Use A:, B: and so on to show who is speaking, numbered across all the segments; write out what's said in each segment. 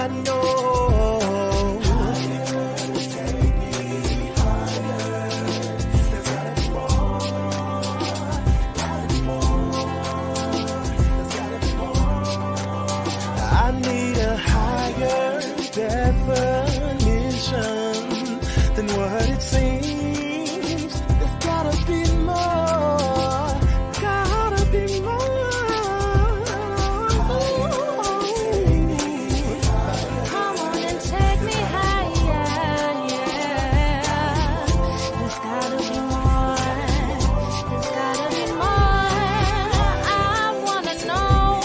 A: I know? I need a higher definition than what it seems. There's gotta be more, gotta be more.
B: Come on and take me higher, yeah. There's gotta be more, there's gotta be more. I wanna know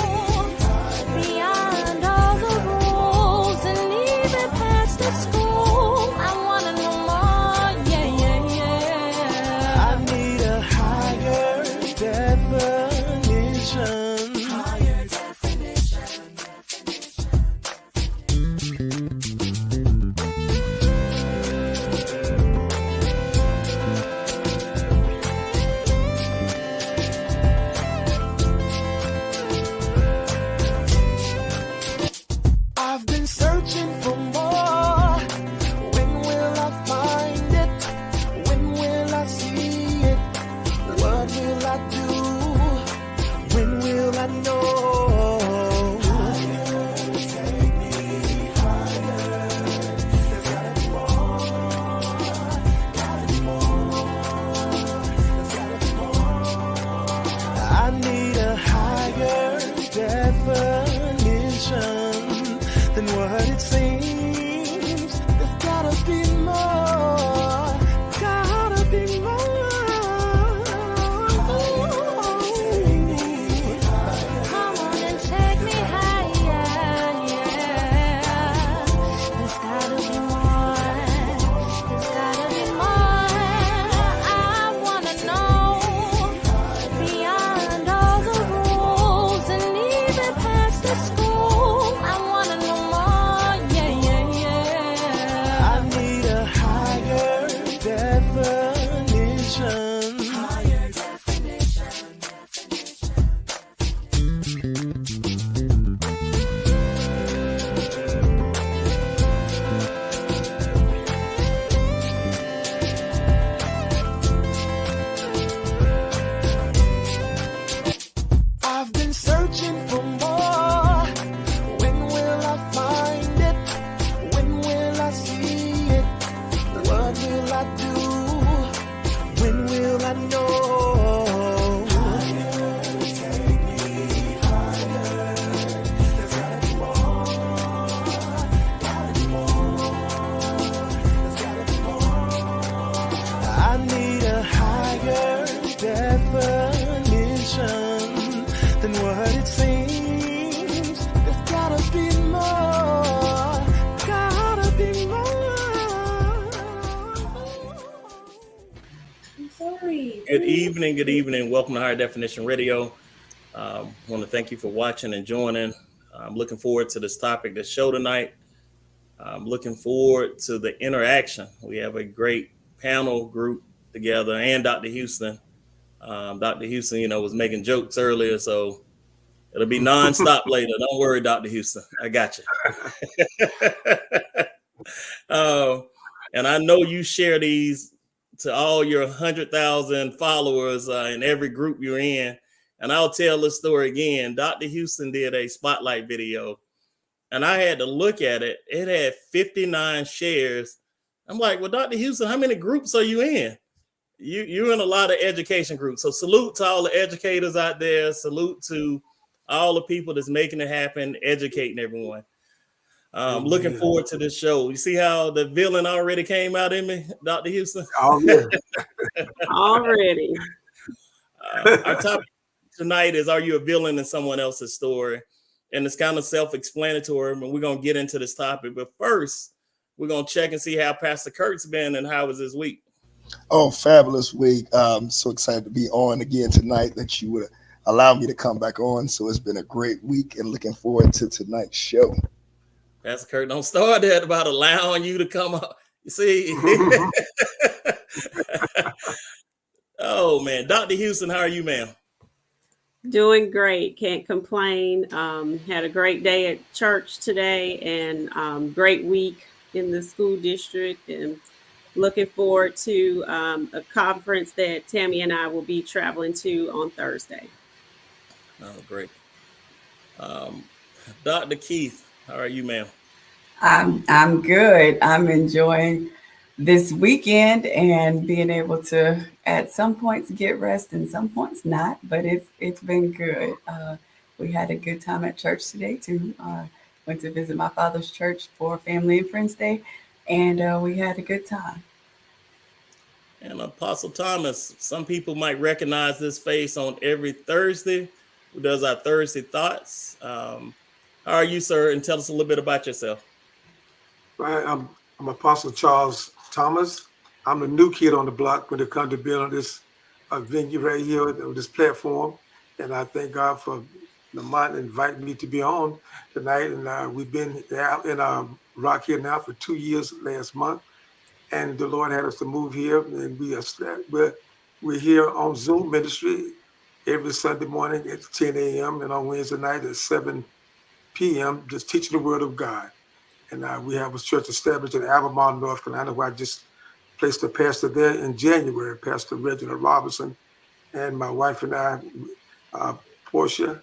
B: beyond all the rules and even past the school. I wanna know more, yeah, yeah, yeah.
A: I need a higher definition. Higher definition. I've been searching for more. When will I find it? When will I see it? What will I do? When will I know? Take me higher. There's gotta be more. Gotta be more. There's gotta be more. I need a higher definition than what it seems. There's gotta be more, gotta be more.
B: Come on and take me higher, yeah. There's gotta be more, there's gotta be more. I wanna know beyond all the rules and even past the school. I wanna know more, yeah, yeah, yeah.
A: I need a higher definition. Higher definition. I've been searching for more. When will I find it? When will I see it? What will I do? When will I know? Take me higher. There's gotta be more. Gotta be more. There's gotta be more. I need a higher definition than what it seems. There's gotta be more, gotta be more.
C: Good evening. Welcome to Higher Definition Radio. I want to thank you for watching and joining. I'm looking forward to this topic, this show tonight. I'm looking forward to the interaction. We have a great panel group together and Dr. Houston. Dr. Houston, was making jokes earlier, so it'll be nonstop later. Don't worry, Dr. Houston. I got you. And I know you share these to all your 100,000 followers in every group you're in. And I'll tell the story again. Dr. Houston did a spotlight video, and I had to look at it. It had 59 shares. I'm like, well, Dr. Houston, how many groups are you in? You're in a lot of education groups. So salute to all the educators out there. Salute to all the people that's making it happen, educating everyone. Looking forward to this show. You see how the villain already came out in me, Dr. Houston?
D: Oh, yeah.
E: Already.
C: Our topic tonight is, are you a villain in someone else's story? And it's kind of self-explanatory, and we're going to get into this topic. But first, we're going to check and see how Pastor Kurt's been and how was his week.
D: Oh, fabulous week. I'm so excited to be on again tonight that you would allow me to come back on. So it's been a great week and looking forward to tonight's show.
C: Pastor Kurt, don't start that about allowing you to come up. You see? Oh, man. Dr. Houston, how are you, ma'am?
E: Doing great. Can't complain. Had a great day at church today and great week in the school district and looking forward to a conference that Tammy and I will be traveling to on Thursday.
C: Oh, great. Um, Dr. Keith, how are you, ma'am?
F: I'm good. I'm enjoying this weekend and being able to at some points get rest and some points not, but it's been good. We had a good time at church today too. Went to visit my father's church for Family and Friends Day, and we had a good time.
C: And Apostle Thomas, some people might recognize this face on every Thursday, who does our Thursday Thoughts. How are you, sir? And tell us a little bit about yourself.
G: Right, I'm Apostle Charles Thomas. I'm the new kid on the block when it comes to being on this venue right here, on this platform. And I thank God for Lamont inviting me to be on tonight. And we've been out in Rock here now for 2 years last month. And the Lord had us to move here. And we're here on Zoom ministry every Sunday morning at 10 a.m. and on Wednesday night at 7 p.m. just teaching the word of God. And we have a church established in Albemarle, North Carolina, where I just placed a pastor there in January, Pastor Reginald Robinson. And my wife and I, Portia,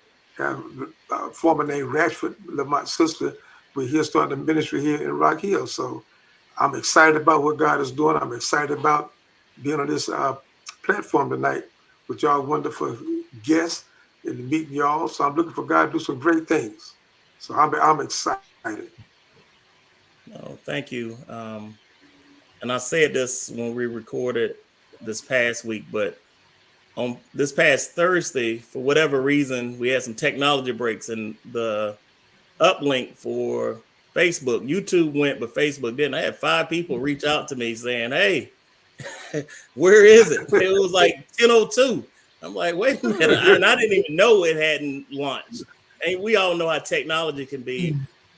G: former name Ratchford, Lamont's sister, we're here starting a ministry here in Rock Hill. So I'm excited about what God is doing. I'm excited about being on this platform tonight with y'all wonderful guests and meeting y'all. So I'm looking for God to do some great things. So I'm excited.
C: Oh, thank you. And I said this when we recorded this past week, but on this past Thursday, for whatever reason, we had some technology breaks and the uplink for Facebook, YouTube went, but Facebook didn't. I had 5 people reach out to me saying, hey, where is it? It was like 10:02. I'm like, wait a minute. And I didn't even know it hadn't launched. And we all know how technology can be.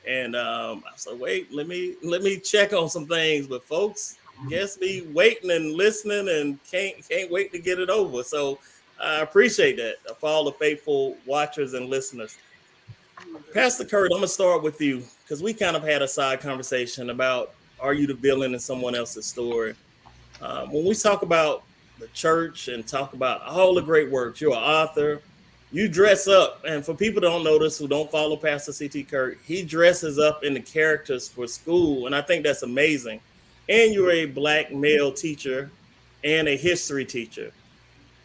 C: And I was like, wait, let me check on some things. But folks, guess me waiting and listening and can't wait to get it over. So I appreciate that for all the faithful watchers and listeners. Pastor Kurt, I'm gonna start with you because we kind of had a side conversation about are you the villain in someone else's story? When we talk about the church and talk about all the great works, you're an author. You dress up, and for people who don't know this, who don't follow Pastor C.T. Kurt, he dresses up in the characters for school, and I think that's amazing. And you're a Black male teacher and a history teacher.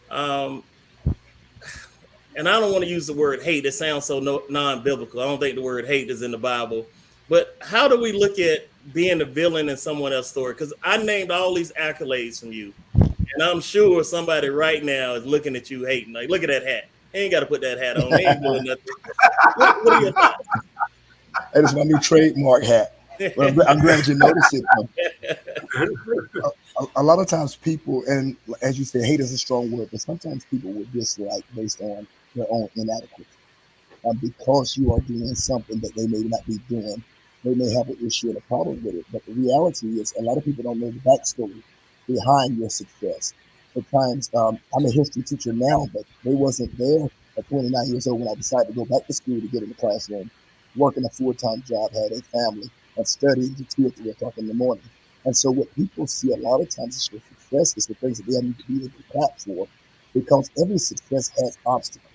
C: And I don't want to use the word hate. It sounds so non-biblical. I don't think the word hate is in the Bible. But how do we look at being a villain in someone else's story? Because I named all these accolades from you, and I'm sure somebody right now is looking at you hating. Like, look at that hat. He ain't got to put that hat on. He ain't doing nothing. What are your thoughts?
D: That is my new trademark hat. But I'm glad you noticed it. A lot of times people, and as you say, hate is a strong word, but sometimes people will dislike based on their own inadequacy. Because you are doing something that they may not be doing, they may have an issue and a problem with it. But the reality is a lot of people don't know the backstory behind your success. At times, I'm a history teacher now, but they wasn't there at 29 years old when I decided to go back to school to get in the classroom, working a full-time job, had a family, and studying to 2 or 3 o'clock in the morning. And so what people see a lot of times is your success is the things that they need to be able to clap for, because every success has obstacles.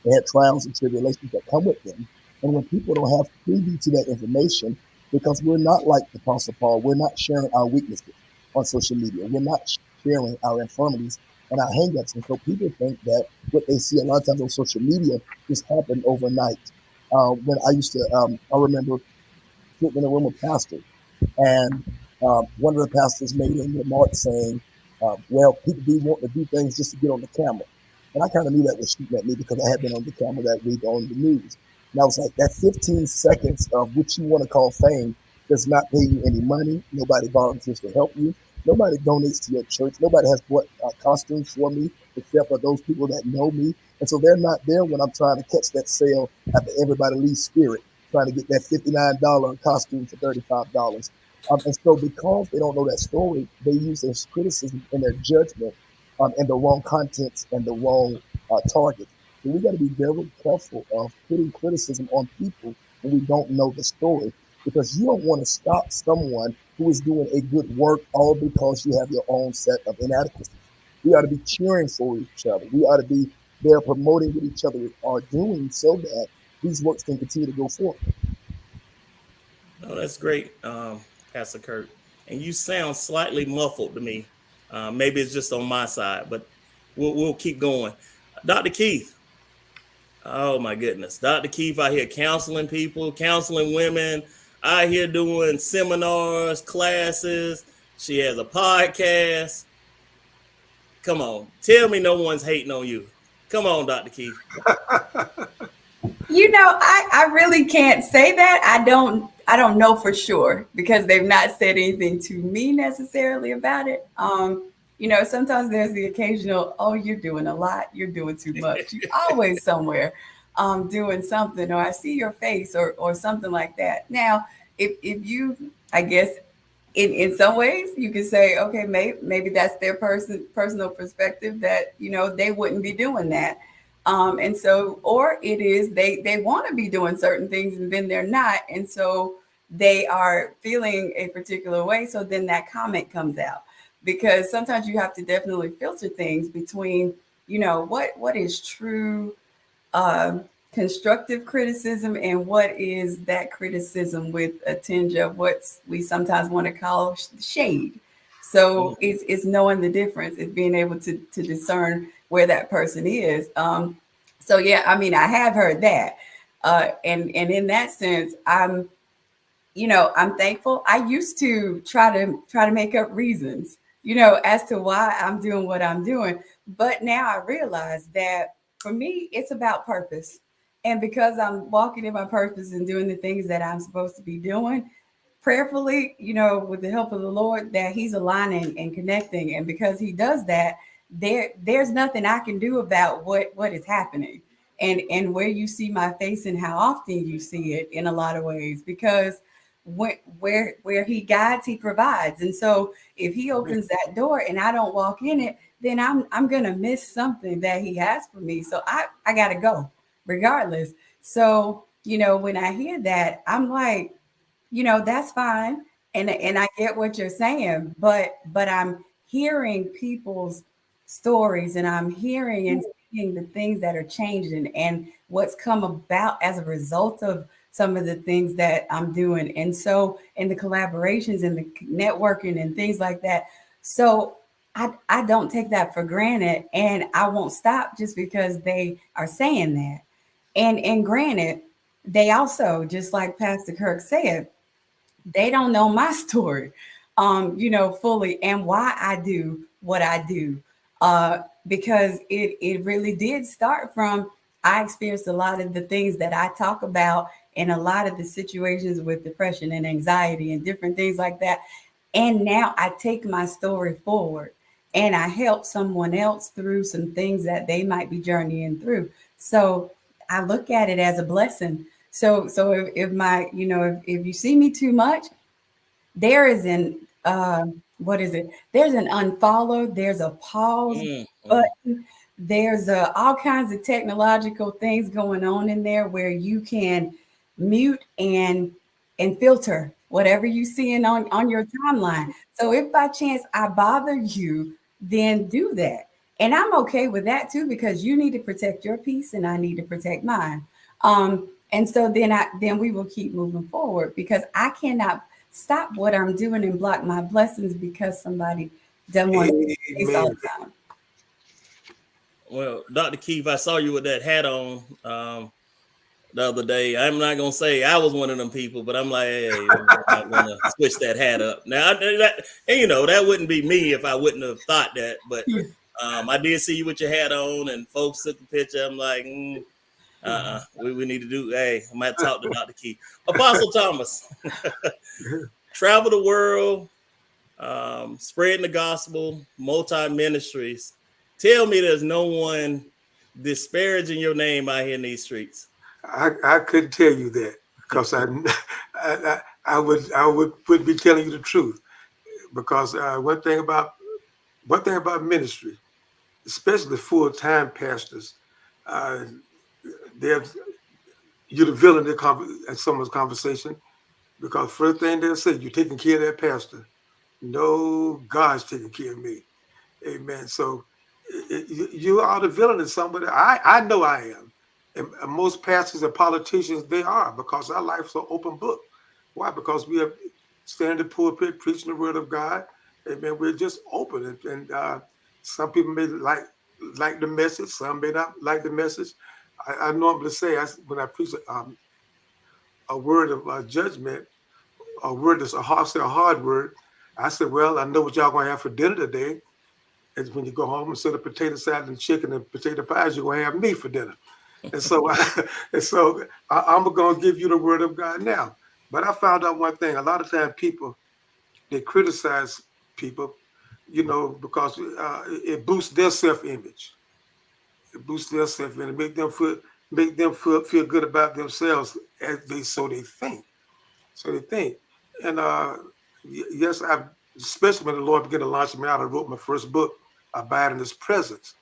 D: They had trials and tribulations that come with them. And when people don't have preview to that information, because we're not like the Apostle Paul, we're not sharing our weaknesses on social media. We're not sharing our infirmities and our hangups. And so people think that what they see a lot of times on social media just happened overnight. When I used to, I remember sitting in a room with pastors, and one of the pastors made a remark saying, well, people do want to do things just to get on the camera. And I kind of knew that was shooting at me because I had been on the camera that week on the news. And I was like, that 15 seconds of what you want to call fame does not pay you any money. Nobody volunteers to help you. Nobody donates to your church. Nobody has bought costumes for me except for those people that know me. And so they're not there when I'm trying to catch that sale after everybody leaves Spirit, trying to get that $59 costume for $35. And so because they don't know that story, they use their criticism and their judgment in the wrong contents and the wrong target. So we got to be very careful of putting criticism on people when we don't know the story, because you don't want to stop someone who is doing a good work all because you have your own set of inadequacies. We ought to be cheering for each other. We ought to be there promoting what each other are doing so that these works can continue to go forward.
C: Oh, that's great, Pastor Kurt. And you sound slightly muffled to me. Maybe it's just on my side, but we'll keep going. Dr. Keith. Oh my goodness. Dr. Keith out here counseling people, counseling women, out here doing seminars, classes. She has a podcast. Come on. Tell me no one's hating on you. Come on, Dr. Keith.
F: You know, I really can't say that. I don't know for sure because they've not said anything to me necessarily about it. You know, sometimes there's the occasional, oh, you're doing a lot, you're doing too much. You're always somewhere doing something, or I see your face or something like that. Now, if you, I guess, in some ways you could say, okay, maybe that's their personal perspective that, you know, they wouldn't be doing that. And so, or it is they want to be doing certain things and then they're not. And so they are feeling a particular way. So then that comment comes out, because sometimes you have to definitely filter things between, you know, what is true constructive criticism and what is that criticism with a tinge of what we sometimes want to call shade. So it's knowing the difference. It's being able to discern where that person is. So yeah, I mean, I have heard that. And in that sense, I'm thankful. I used to try to make up reasons, you know, as to why I'm doing what I'm doing. But now I realize that for me, it's about purpose. And because I'm walking in my purpose and doing the things that I'm supposed to be doing, prayerfully, you know, with the help of the Lord, that he's aligning and connecting. And because he does that, there's nothing I can do about what is happening and where you see my face and how often you see it in a lot of ways, because where he guides, he provides. And so if he opens that door and I don't walk in it, then I'm going to miss something that he has for me. So I got to go regardless. So, you know, when I hear that, I'm like, you know, that's fine. And I get what you're saying, but I'm hearing people's stories and I'm hearing and seeing the things that are changing and what's come about as a result of some of the things that I'm doing. And so, and the collaborations and the networking and things like that. So I don't take that for granted, and I won't stop just because they are saying that. And granted, they also, just like Pastor Kirk said, they don't know my story, you know, fully, and why I do what I do. Because it really did start from, I experienced a lot of the things that I talk about in a lot of the situations with depression and anxiety and different things like that. And now I take my story forward and I help someone else through some things that they might be journeying through. So I look at it as a blessing. So if my, you know, if you see me too much, there is an, what is it? There's an unfollow, there's a pause button, there's all kinds of technological things going on in there where you can mute and filter whatever you seeing on your timeline. So if by chance I bother you, then do that. And I'm okay with that too, because you need to protect your peace and I need to protect mine. And so then we will keep moving forward, because I cannot stop what I'm doing and block my blessings because somebody doesn't want to face all the time.
C: Well, Dr. Keith, I saw you with that hat on the other day. I'm not gonna say I was one of them people, but I'm like, hey, I want to switch that hat up. Now, and you know, that wouldn't be me if I wouldn't have thought that. But I did see you with your hat on, and folks took the picture. I'm like, we need to do. Hey, I might talk to Dr. Keith. Apostle Thomas, travel the world, spreading the gospel, multi-ministries. Tell me there's no one disparaging your name out here in these streets.
G: I couldn't tell you that, because I would be telling you the truth, because one thing about ministry, especially full-time pastors, uh, there's you're the villain in someone's conversation, because first thing they'll say, you're taking care of that pastor. No, God's taking care of me. Amen. So you are the villain in somebody. I know I am. And most pastors and politicians, they are, because our life's an open book. Why? Because we have stand in the pulpit preaching the word of God. Amen. We're just open. And some people may like the message. Some may not like the message. I normally say, when I preach a word of judgment, a word that's a hard word, I said, well, I know what y'all going to have for dinner today. And when you go home, instead of potato salad and chicken and potato pies, you're going to have me for dinner. And so, I'm going to give you the word of God now. But I found out one thing. A lot of times people, they criticize people, because it boosts their self-image. It boosts their self-image, make them feel good about themselves, so they think. So they think. And yes, especially when the Lord began to launch me out, I wrote my first book, Abide in His Presence.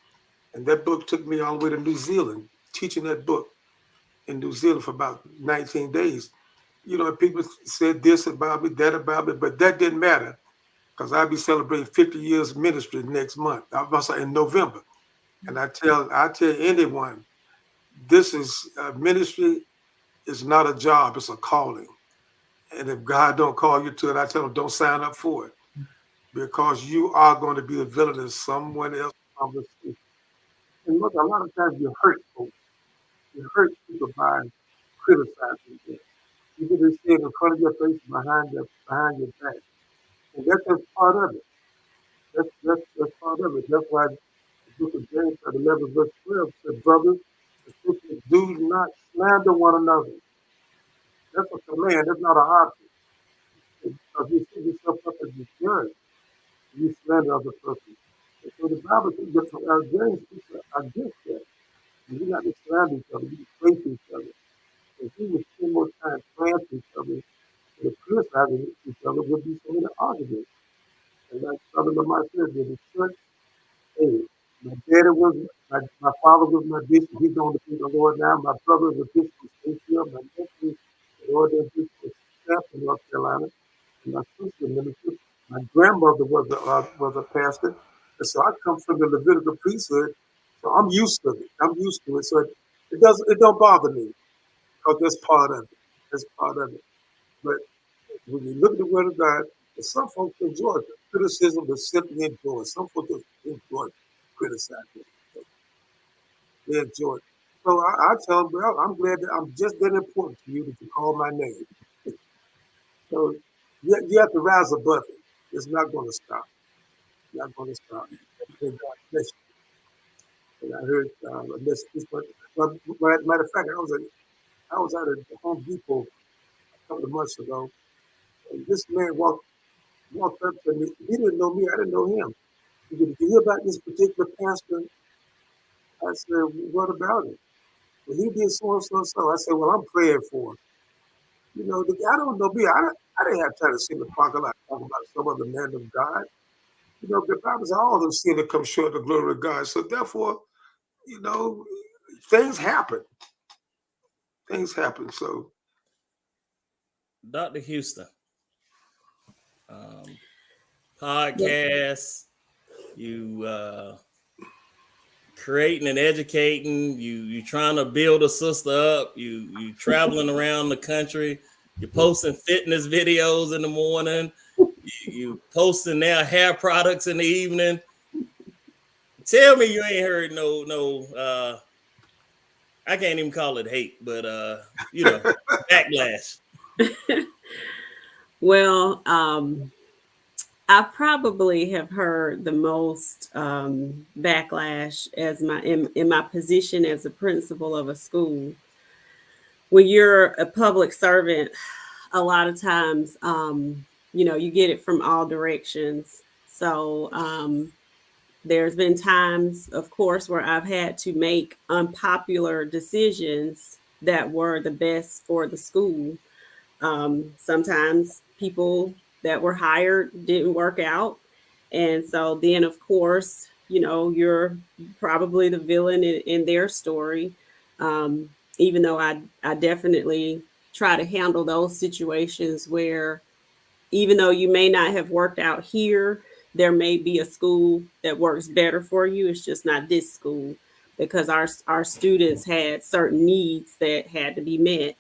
G: And that book took me all the way to New Zealand, teaching that book in New Zealand for about 19 days. People said this about me, that about me, but that didn't matter, because I'll be celebrating 50 years ministry next month. I was in November. And I tell anyone, this is ministry is not a job, it's a calling. And if God don't call you to it, I tell them, don't sign up for it, because you are going to be the villain in someone else's conversation. And look, a lot of times you hurt folks. You hurt people by criticizing them. You can just say it in front of your face, behind your back. And that's just part of it. That's part of it. That's why the book of James, 11, verse 12 said, brothers and sisters, do not slander one another. That's a command. That's not an option. Because you set yourself up as a judge, you slander other person. And so the Bible says, James speaks against that. You got to slander each other. You pray to each other. If we would spend more time praying to each other, and criticizing each other, would be so many arguments. And like Brother Lamar said, in the church, hey, my father was my bishop. He's on the Lord now. My brother was a bishop in Springfield. My nephew, the Lord is bishop in Stafford, North Carolina. And my sister minister. My grandmother was a pastor. And so I come from the Levitical priesthood. So I'm used to it. So it don't bother me, because that's part of it. But when you look at the word of God, some folks enjoy it. Criticism is simply enjoy. Some folks enjoy criticizing. They enjoy it. So I tell them, well, I'm glad that I'm just that important to you that you call my name. So you have to rise above it. It's not going to stop. Not going to stop. And God bless you. And I heard this matter of fact, I was at a Home Depot a couple of months ago, and this man walked up to me. He didn't know me. I didn't know him. He said, "Did you hear about this particular pastor?" I said, "What about it?" Well, he did so and so and so. I said, "Well, I'm praying for him." The guy don't know me. I didn't have time to sit in the parking lot talking about some other man of God. The Bible says all those sin that come short of the glory of God. So therefore, things happen. Things happen. So,
C: Dr. Houston, podcasts, you creating and educating, you trying to build a sister up, you traveling around the country, you're posting fitness videos in the morning, you posting now hair products in the evening. Tell me you ain't heard no I can't even call it hate, but backlash.
E: Well, I probably have heard the most backlash in my position as a principal of a school. When you're a public servant, a lot of times, you get it from all directions. So there's been times, of course, where I've had to make unpopular decisions that were the best for the school. Sometimes people that were hired didn't work out. And so then, of course, you're probably the villain in their story. Even though I definitely try to handle those situations where, even though you may not have worked out here, there may be a school that works better for you. It's just not this school, because our students had certain needs that had to be met.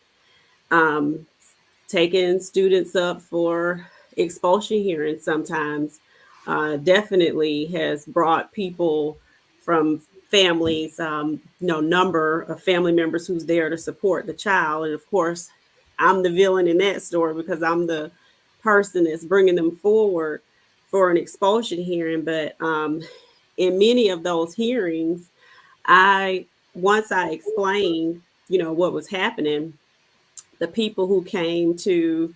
E: Taking students up for expulsion hearings sometimes definitely has brought people from families, number of family members who's there to support the child. And of course, I'm the villain in that story because I'm the person that's bringing them forward for an expulsion hearing. But in many of those hearings, once I explained, what was happening, the people who came to,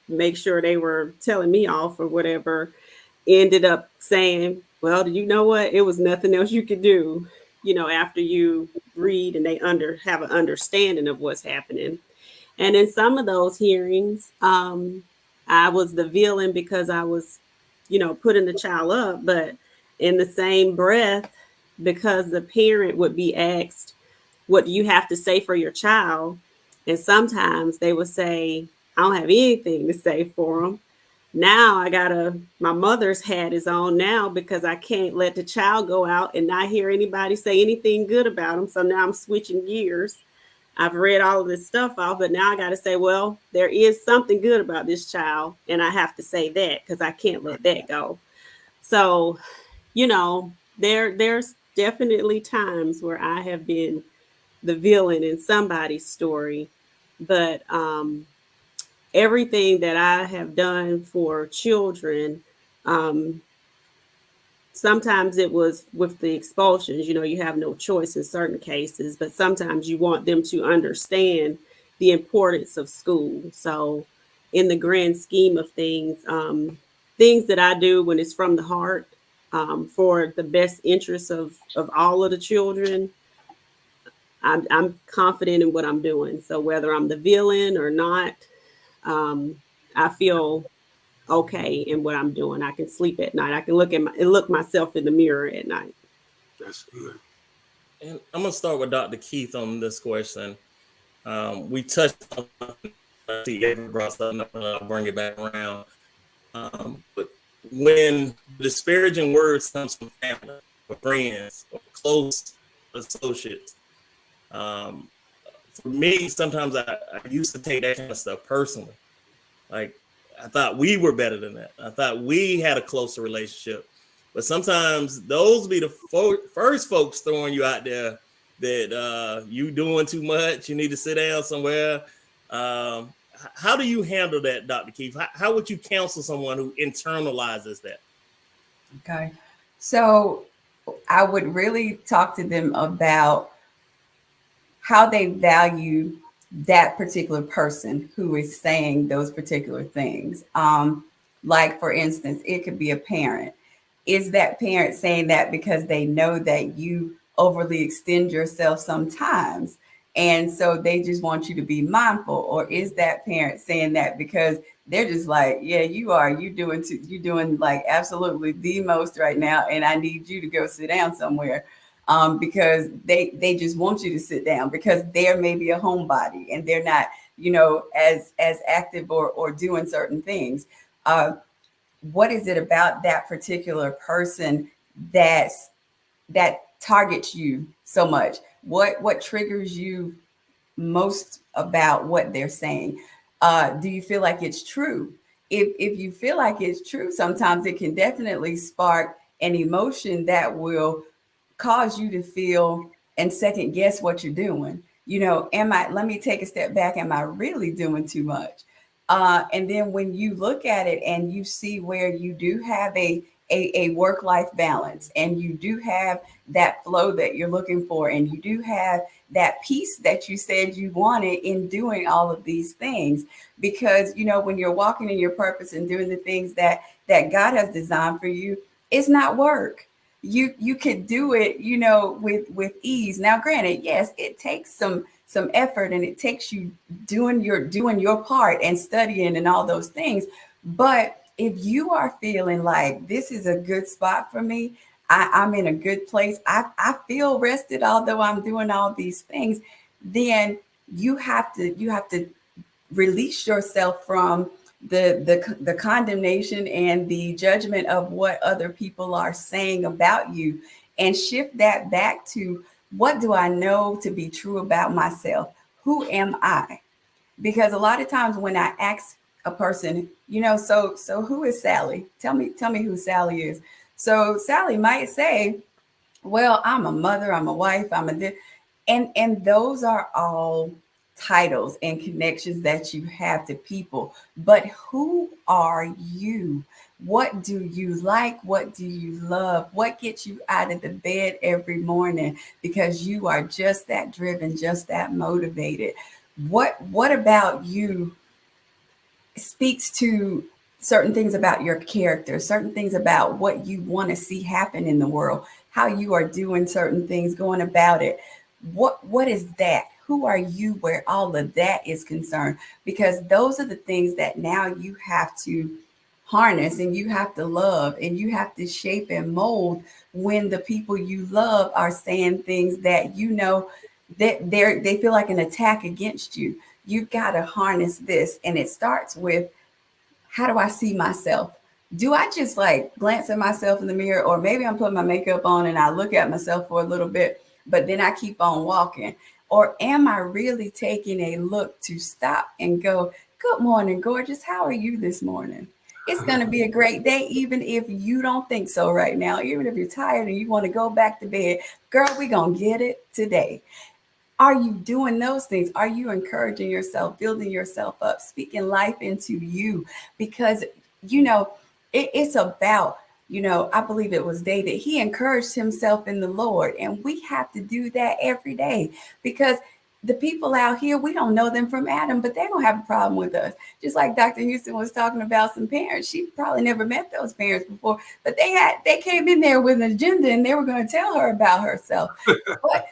E: make sure they were telling me off or whatever, ended up saying, well, you know what? It was nothing else you could do, after you read and they have an understanding of what's happening. And in some of those hearings, I was the villain because I was, putting the child up. But in the same breath, because the parent would be asked, what do you have to say for your child? And sometimes they would say, I don't have anything to say for them. Now my mother's hat is on now because I can't let the child go out and not hear anybody say anything good about them. So now I'm switching gears. I've read all of this stuff off, but now I got to say, well, there is something good about this child. And I have to say that because I can't let that go. So, there's definitely times where I have been the villain in somebody's story, but everything that I have done for children, sometimes it was with the expulsions, you have no choice in certain cases, but sometimes you want them to understand the importance of school. So in the grand scheme of things, things that I do when it's from the heart, for the best interests of all of the children, I'm confident in what I'm doing. So whether I'm the villain or not, I feel okay in what I'm doing. I can sleep at night. I can look myself in the mirror at night.
G: That's good.
C: And I'm gonna start with Dr. Keith on this question. We touched on Avery brought something up, and I'll bring it back around. But when disparaging words comes from family or friends or close associates, for me, sometimes I used to take that kind of stuff personally. Like, I thought we were better than that. I thought we had a closer relationship. But sometimes those be the first folks throwing you out there that you doing too much. You need to sit down somewhere. How do you handle that, Dr. Keith? How would you counsel someone who internalizes that?
F: Okay. So I would really talk to them about how they value that particular person who is saying those particular things. Like, for instance, it could be a parent. Is that parent saying that because they know that you overly extend yourself sometimes, and so they just want you to be mindful? Or is that parent saying that because they're just like, yeah, you're doing like absolutely the most right now, and I need you to go sit down somewhere, because they just want you to sit down because they're maybe a homebody and they're not, as active or doing certain things. What is it about that particular person that targets you so much? What triggers you most about what they're saying? Do you feel like it's true? If you feel like it's true, sometimes it can definitely spark an emotion that will cause you to feel and second guess what you're doing. Let me take a step back. Am I really doing too much? And then when you look at it and you see where you do have a work-life balance, and you do have that flow that you're looking for, and you do have that peace that you said you wanted in doing all of these things, because when you're walking in your purpose and doing the things that God has designed for you, it's not work. You could do it, with ease. Now, granted, yes, it takes some effort, and it takes you doing your part and studying and all those things. But if you are feeling like this is a good spot for me, I'm in a good place, I feel rested, although I'm doing all these things, then you have to release yourself from the condemnation and the judgment of what other people are saying about you, and shift that back to, what do I know to be true about myself? Who am I? Because a lot of times when I ask a person, so who is Sally? Tell me who Sally is. So Sally might say, well, I'm a mother, I'm a wife, I'm a this. And those are all titles and connections that you have to people. But who are you? What do you like? What do you love? What gets you out of the bed every morning? Because you are just that driven, just that motivated. What about you speaks to certain things about your character, certain things about what you want to see happen in the world, how you are doing certain things, going about it. What is that? Who are you where all of that is concerned? Because those are the things that now you have to harness, and you have to love, and you have to shape and mold when the people you love are saying things that that they feel like an attack against you. You've got to harness this. And it starts with, how do I see myself? Do I just like glance at myself in the mirror, or maybe I'm putting my makeup on and I look at myself for a little bit, but then I keep on walking? Or am I really taking a look to stop and go, good morning, gorgeous. How are you this morning? It's going to be a great day, even if you don't think so right now, even if you're tired and you want to go back to bed. Girl, we're going to get it today. Are you doing those things? Are you encouraging yourself, building yourself up, speaking life into you? Because, it's about, I believe it was David. He encouraged himself in the Lord. And we have to do that every day, because the people out here, we don't know them from Adam, but they don't have a problem with us. Just like Dr. Houston was talking about some parents. She probably never met those parents before, but they came in there with an agenda, and they were going to tell her about herself. But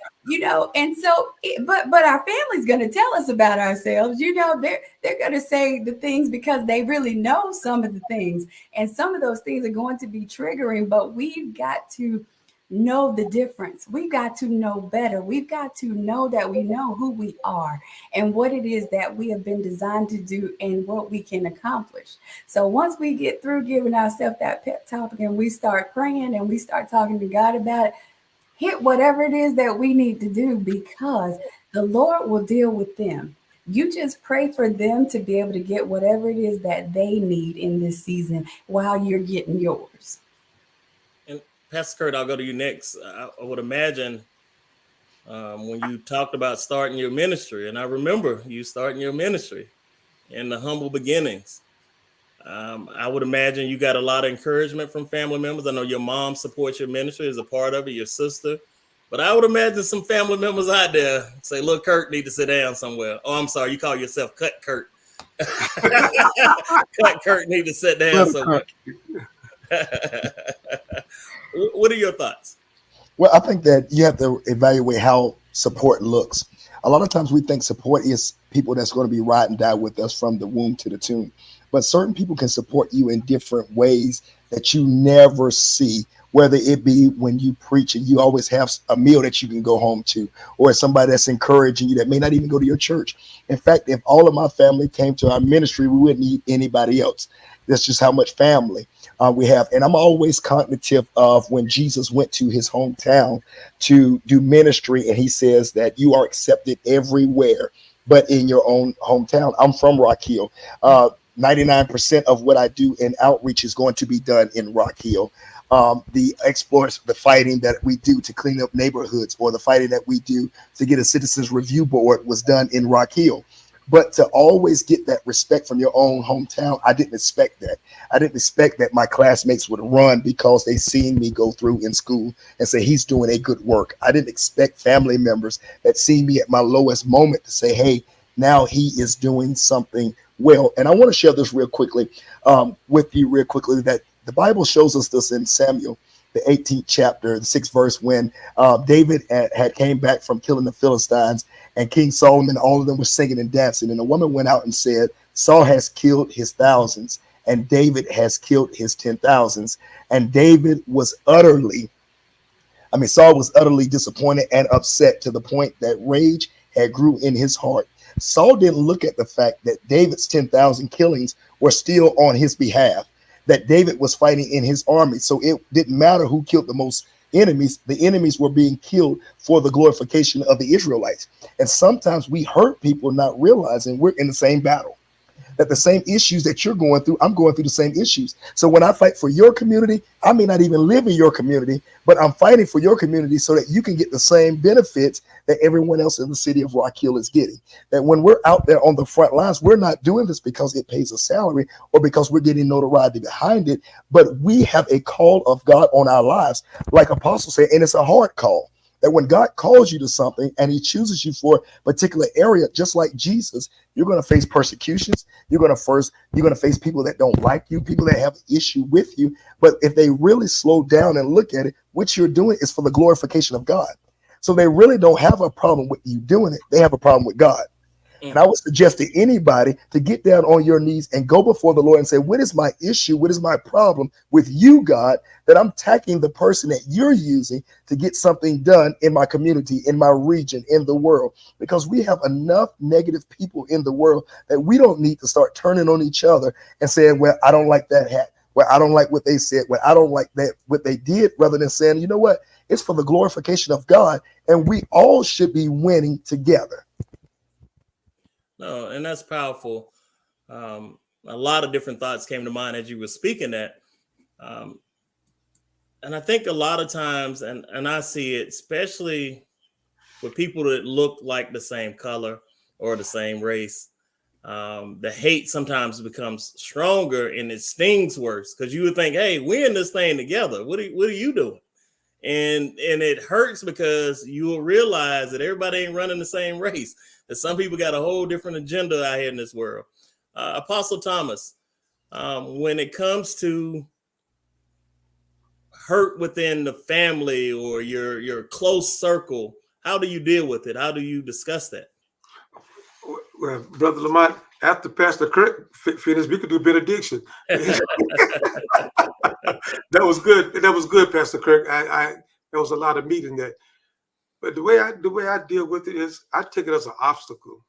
F: and so, but our family's going to tell us about ourselves. They're going to say the things because they really know some of the things, and some of those things are going to be triggering. But we've got to know the difference. We've got to know better. We've got to know that we know who we are and what it is that we have been designed to do and what we can accomplish. So once we get through giving ourselves that pep talk, and we start praying and we start talking to God about it, hit whatever it is that we need to do, because the Lord will deal with them. You just pray for them to be able to get whatever it is that they need in this season while you're getting yours.
C: Pastor Kurt, I'll go to you next. I would imagine when you talked about starting your ministry, and I remember you starting your ministry in the humble beginnings. I would imagine you got a lot of encouragement from family members. I know your mom supports your ministry as a part of it, your sister. But I would imagine some family members out there say, look, Kurt need to sit down somewhere. Oh, I'm sorry. You call yourself Cut Kurt. Cut Kurt need to sit down somewhere. What are your thoughts?
D: Well, I think that you have to evaluate how support looks. A lot of times we think support is people that's going to be ride and die with us from the womb to the tomb. But certain people can support you in different ways that you never see, whether it be when you preach and you always have a meal that you can go home to, or somebody that's encouraging you that may not even go to your church. In fact, if all of my family came to our ministry, we wouldn't need anybody else. That's just how much family we have. And I'm always cognitive of when Jesus went to his hometown to do ministry, and he says that you are accepted everywhere but in your own hometown. I'm from Rock Hill. 99% of what I do in outreach is going to be done in Rock Hill. The exploits, the fighting that we do to clean up neighborhoods, or the fighting that we do to get a citizens review board was done in Rock Hill. But to always get that respect from your own hometown, I didn't expect that. I didn't expect that my classmates would run because they seen me go through in school and say, he's doing a good work. I didn't expect family members that see me at my lowest moment to say, hey, now he is doing something well. And I want to share this real quickly with you real quickly, that the Bible shows us this in Samuel, the 18th chapter, the 6th verse, when David had came back from killing the Philistines, and King Solomon, all of them were singing and dancing. And a woman went out and said, Saul has killed his thousands and David has killed his 10,000s. And David was Saul was utterly disappointed and upset to the point that rage had grew in his heart. Saul didn't look at the fact that David's 10,000 killings were still on his behalf, that David was fighting in his army. So it didn't matter who killed the most enemies. The enemies were being killed for the glorification of the Israelites. And sometimes we hurt people not realizing we're in the same battle, that the same issues that you're going through, I'm going through the same issues. So when I fight for your community, I may not even live in your community, but I'm fighting for your community so that you can get the same benefits that everyone else in the city of Rock Hill is getting. That when we're out there on the front lines, we're not doing this because it pays a salary or because we're getting notoriety behind it, but we have a call of God on our lives, like Apostle said, and it's a hard call. That when God calls you to something and he chooses you for a particular area, just like Jesus, you're going to face persecutions. You're going to face people that don't like you, people that have an issue with you. But if they really slow down and look at it, what you're doing is for the glorification of God. So they really don't have a problem with you doing it. They have a problem with God. And I would suggest to anybody to get down on your knees and go before the Lord and say, what is my issue? What is my problem with you, God, that I'm attacking the person that you're using to get something done in my community, in my region, in the world? Because we have enough negative people in the world that we don't need to start turning on each other and saying, well, I don't like that hat. Well, I don't like what they said. Well, I don't like that, what they did, rather than saying, you know what? It's for the glorification of God, and we all should be winning together.
C: No, and that's powerful. A lot of different thoughts came to mind as you were speaking that. And I think a lot of times, and I see it, especially with people that look like the same color or the same race, the hate sometimes becomes stronger and it stings worse, because you would think, hey, we're in this thing together. What are you doing? And it hurts because you will realize that everybody ain't running the same race. That some people got a whole different agenda out here in this world. Apostle Thomas, when it comes to hurt within the family or your close circle, how do you deal with it? How do you discuss that?
G: Well, Brother Lamont, after Pastor Kirk finished, we could do benediction. That was good. That was good, Pastor Kirk. There was a lot of meat in that. But the way I deal with it is I take it as an obstacle.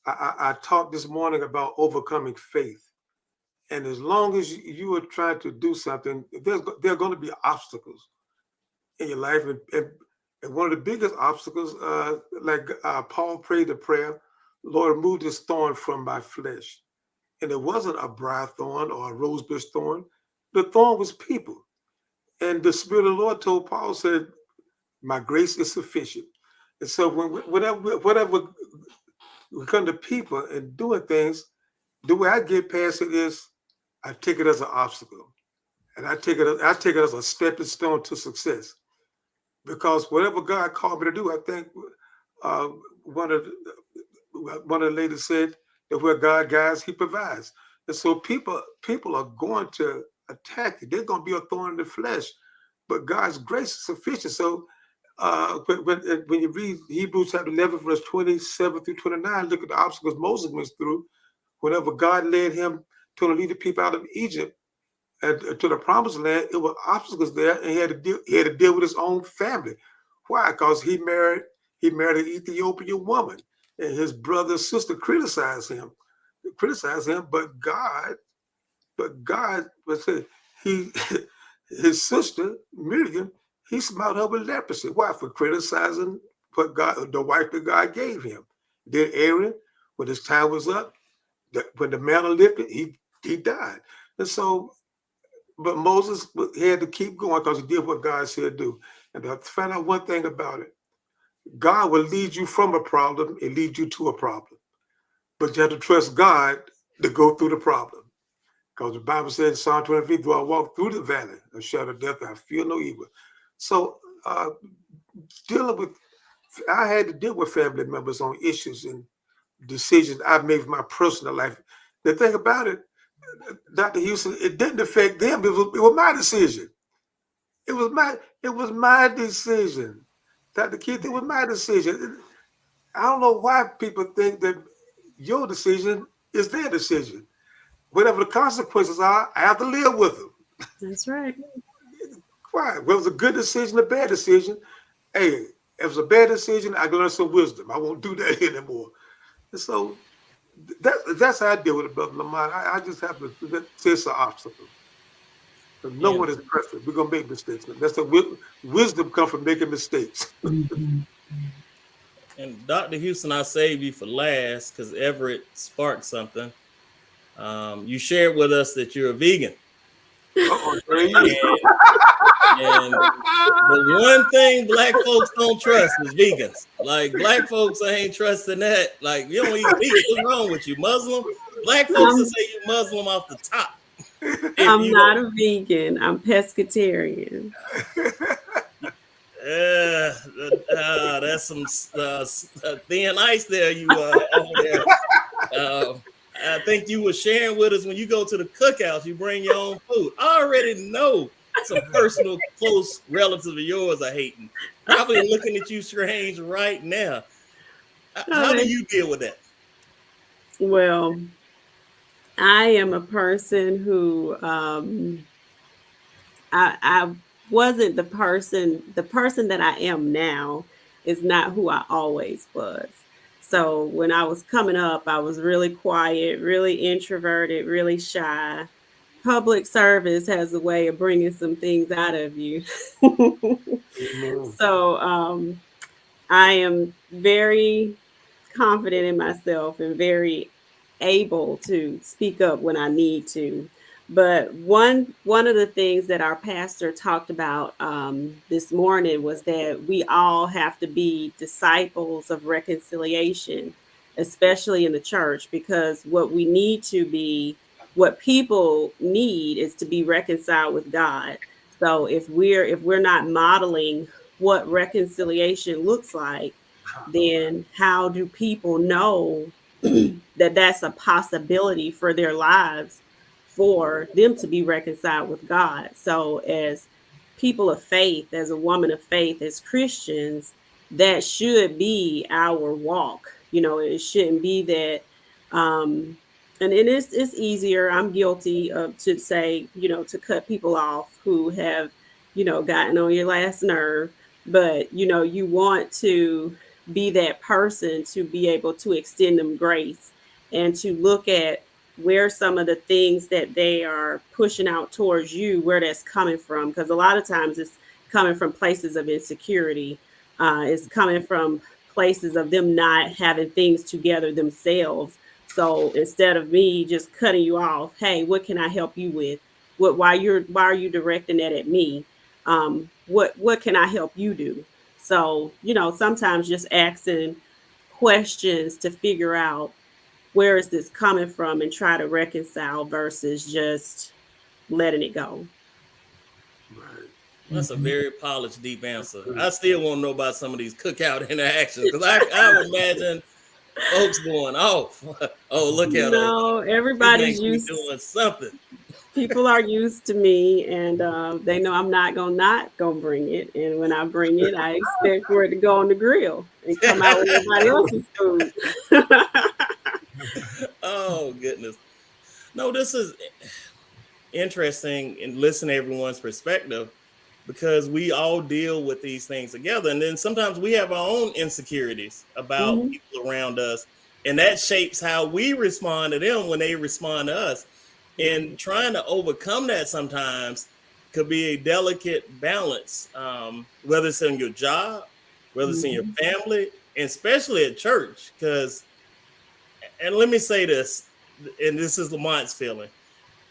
G: I talked this morning about overcoming faith. And as long as you are trying to do something, there are going to be obstacles in your life. And one of the biggest obstacles, Paul prayed the prayer, Lord, remove this thorn from my flesh. And it wasn't a briar thorn or a rosebush thorn. The thorn was people. And the Spirit of the Lord told Paul, said, my grace is sufficient. And so whatever we come to people and doing things, the way I get past it is I take it as an obstacle. And I take it as a stepping stone to success. Because whatever God called me to do, I think one of the ladies said that where God guides, he provides. And so people are going to attack you. They're going to be a thorn in the flesh. But God's grace is sufficient. So when you read Hebrews chapter 11, verse 27 through 29, look at the obstacles Moses went through. Whenever God led him to lead the people out of Egypt and to the promised land, it was obstacles there, and he had to deal with his own family. Why? Because he married an Ethiopian woman, and his brother and sister criticized him. But God was his sister Miriam. He smiled her with leprosy. Why? For criticizing the wife that God gave him. Then Aaron, when his time was up, when the mantle lifted, he died. And so, but Moses had to keep going because he did what God said do. And to find out one thing about it, God will lead you from a problem and lead you to a problem. But you have to trust God to go through the problem. Because the Bible says in Psalm 23, though I walk through the valley of shadow of death, I feel no evil. So I had to deal with family members on issues and decisions I've made for my personal life. The thing about it, Dr. Houston, it didn't affect them. It was my decision. It was my decision. Dr. Keith, it was my decision. I don't know why people think that your decision is their decision. whatever the consequences are, I have to live with them.
E: That's right.
G: Right. Whether it's a good decision or bad decision, hey, if it's a bad decision, I can learn some wisdom. I won't do that anymore. And so that's how I deal with it, Brother Lamont. I just have to say it's an obstacle. No one is perfect. We're gonna make mistakes. That's the wisdom comes from making mistakes.
F: Mhm.
C: And Dr. Houston, I saved you for last because Everett sparked something. You shared with us that you're a vegan.
G: Uh-oh, there you
C: And,
G: go.
C: and the one thing black folks don't trust is vegans. Like black folks ain't trusting that. Like you don't eat meat. What's wrong with you, Muslim? Black folks will say you Muslim off the top.
E: I'm not a vegan. I'm pescatarian.
C: That's some thin ice there. You over there. I think you were sharing with us when you go to the cookouts, you bring your own food. I already know some personal close relatives of yours are hating. Probably looking at you strange right now. How do you deal with that?
E: Well, I am a person who I wasn't the person that I am now is not who I always was. So when I was coming up, I was really quiet, really introverted, really shy. Public service has a way of bringing some things out of you. So I am very confident in myself and very able to speak up when I need to. But one of the things that our pastor talked about this morning was that we all have to be disciples of reconciliation, especially in the church, because what people need is to be reconciled with God. So if we're not modeling what reconciliation looks like, then how do people know that that's a possibility for their lives for them to be reconciled with God? So as people of faith, as a woman of faith, as Christians, that should be our walk. It shouldn't be that and it's easier. I'm guilty of to say, to cut people off who have, gotten on your last nerve. But, you want to be that person to be able to extend them grace and to look at where some of the things that they are pushing out towards you, where that's coming from. Because a lot of times it's coming from places of insecurity. It's coming from places of them not having things together themselves. So instead of me just cutting you off, hey, what can I help you with? Why are you directing that at me? What can I help you do? So, sometimes just asking questions to figure out where is this coming from and try to reconcile versus just letting it go.
C: That's a very polished, deep answer. I still want to know about some of these cookout interactions because I would imagine folks going off. Oh, look at them.
E: No, everybody's
C: They
E: used
C: doing something.
E: People are used to me, and they know I'm not gonna bring it. And when I bring it, I expect for it to go on the grill and come out with everybody else's food.
C: Oh goodness. No, this is interesting and listen to everyone's perspective because we all deal with these things together. And then sometimes we have our own insecurities about people around us. And that shapes how we respond to them when they respond to us. And trying to overcome that sometimes could be a delicate balance, whether it's in your job, whether it's in your family, and especially at church. Because, and let me say this, and this is Lamont's feeling,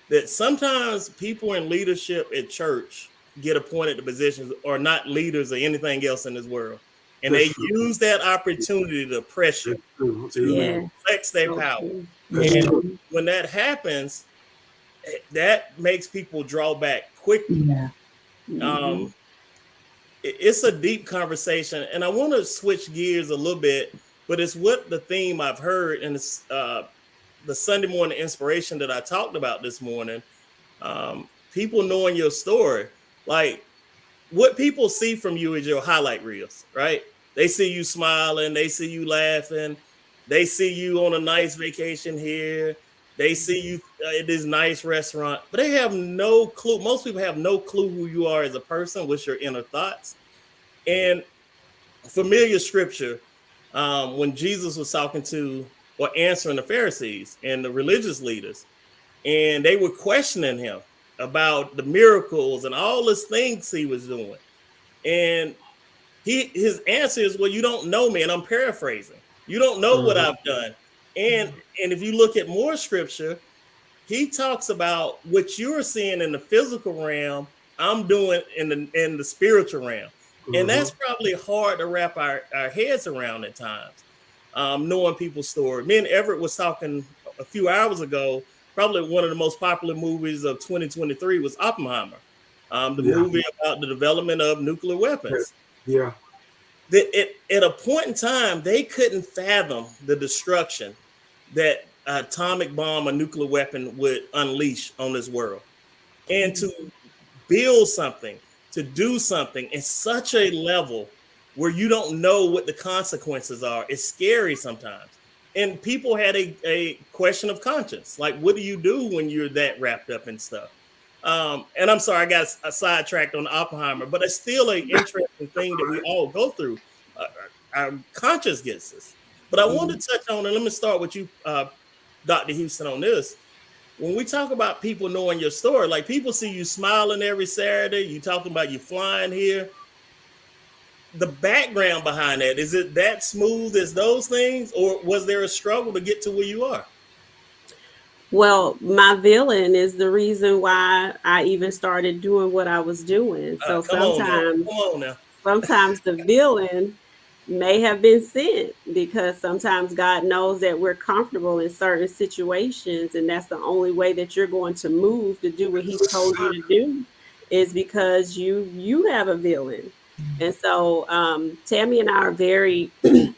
C: that sometimes people in leadership at church get appointed to positions or not leaders or anything else in this world. And they use that opportunity to pressure, to flex their power. And when that happens, that makes people draw back quickly. It's a deep conversation, and I want to switch gears a little bit, but it's what the theme I've heard, and it's the Sunday morning inspiration that I talked about this morning. People knowing your story, like what people see from you is your highlight reels, right? They see you smiling, they see you laughing, they see you on a nice vacation here. They see you at this nice restaurant, but they have no clue. Most people have no clue who you are as a person, what's your inner thoughts. And familiar scripture, when Jesus was talking to or answering the Pharisees and the religious leaders, and they were questioning him about the miracles and all these things he was doing. And his answer is, well, you don't know me. And I'm paraphrasing. You don't know what I've done. And if you look at more scripture, he talks about what you're seeing in the physical realm, I'm doing in the spiritual realm. And that's probably hard to wrap our heads around at times, knowing people's story. Me and Everett was talking a few hours ago. Probably one of the most popular movies of 2023 was Oppenheimer, the movie about the development of nuclear weapons.
G: Yeah.
C: At a point in time, they couldn't fathom the destruction that an atomic bomb, a nuclear weapon would unleash on this world. And to build something, to do something in such a level where you don't know what the consequences are, it's scary sometimes. And people had a question of conscience. Like, what do you do when you're that wrapped up in stuff? And I'm sorry, I got sidetracked on Oppenheimer, but it's still an interesting thing that we all go through. Our conscience gets us. But I want to touch on, and let me start with you, Dr. Houston, on this. When we talk about people knowing your story, like people see you smiling every Saturday, you talking about you flying here. The background behind that, is it that smooth as those things, or was there a struggle to get to where you are?
E: Well, my villain is the reason why I even started doing what I was doing. So sometimes the villain may have been sent, because sometimes God knows that we're comfortable in certain situations, and that's the only way that you're going to move to do what He's told you to do, is because you have a villain. And so Tammy and I are very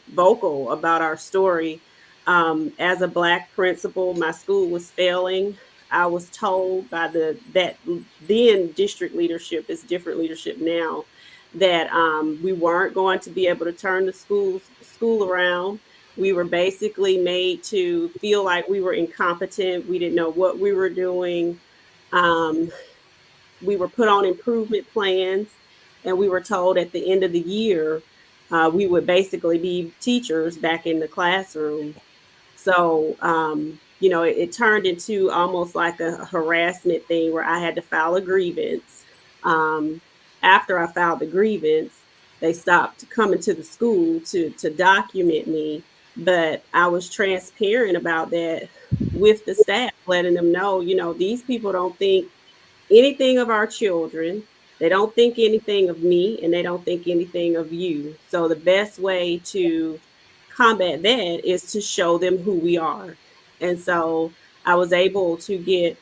E: vocal about our story. As a Black principal, my school was failing. I was told by that then district leadership, is different leadership now, that we weren't going to be able to turn the school around. We were basically made to feel like we were incompetent. We didn't know what we were doing. We were put on improvement plans, and we were told at the end of the year we would basically be teachers back in the classroom. So, it turned into almost like a harassment thing where I had to file a grievance. After I filed the grievance, they stopped coming to the school to document me. But I was transparent about that with the staff, letting them know, these people don't think anything of our children. They don't think anything of me, and they don't think anything of you. So the best way to combat that is to show them who we are. And so I was able to get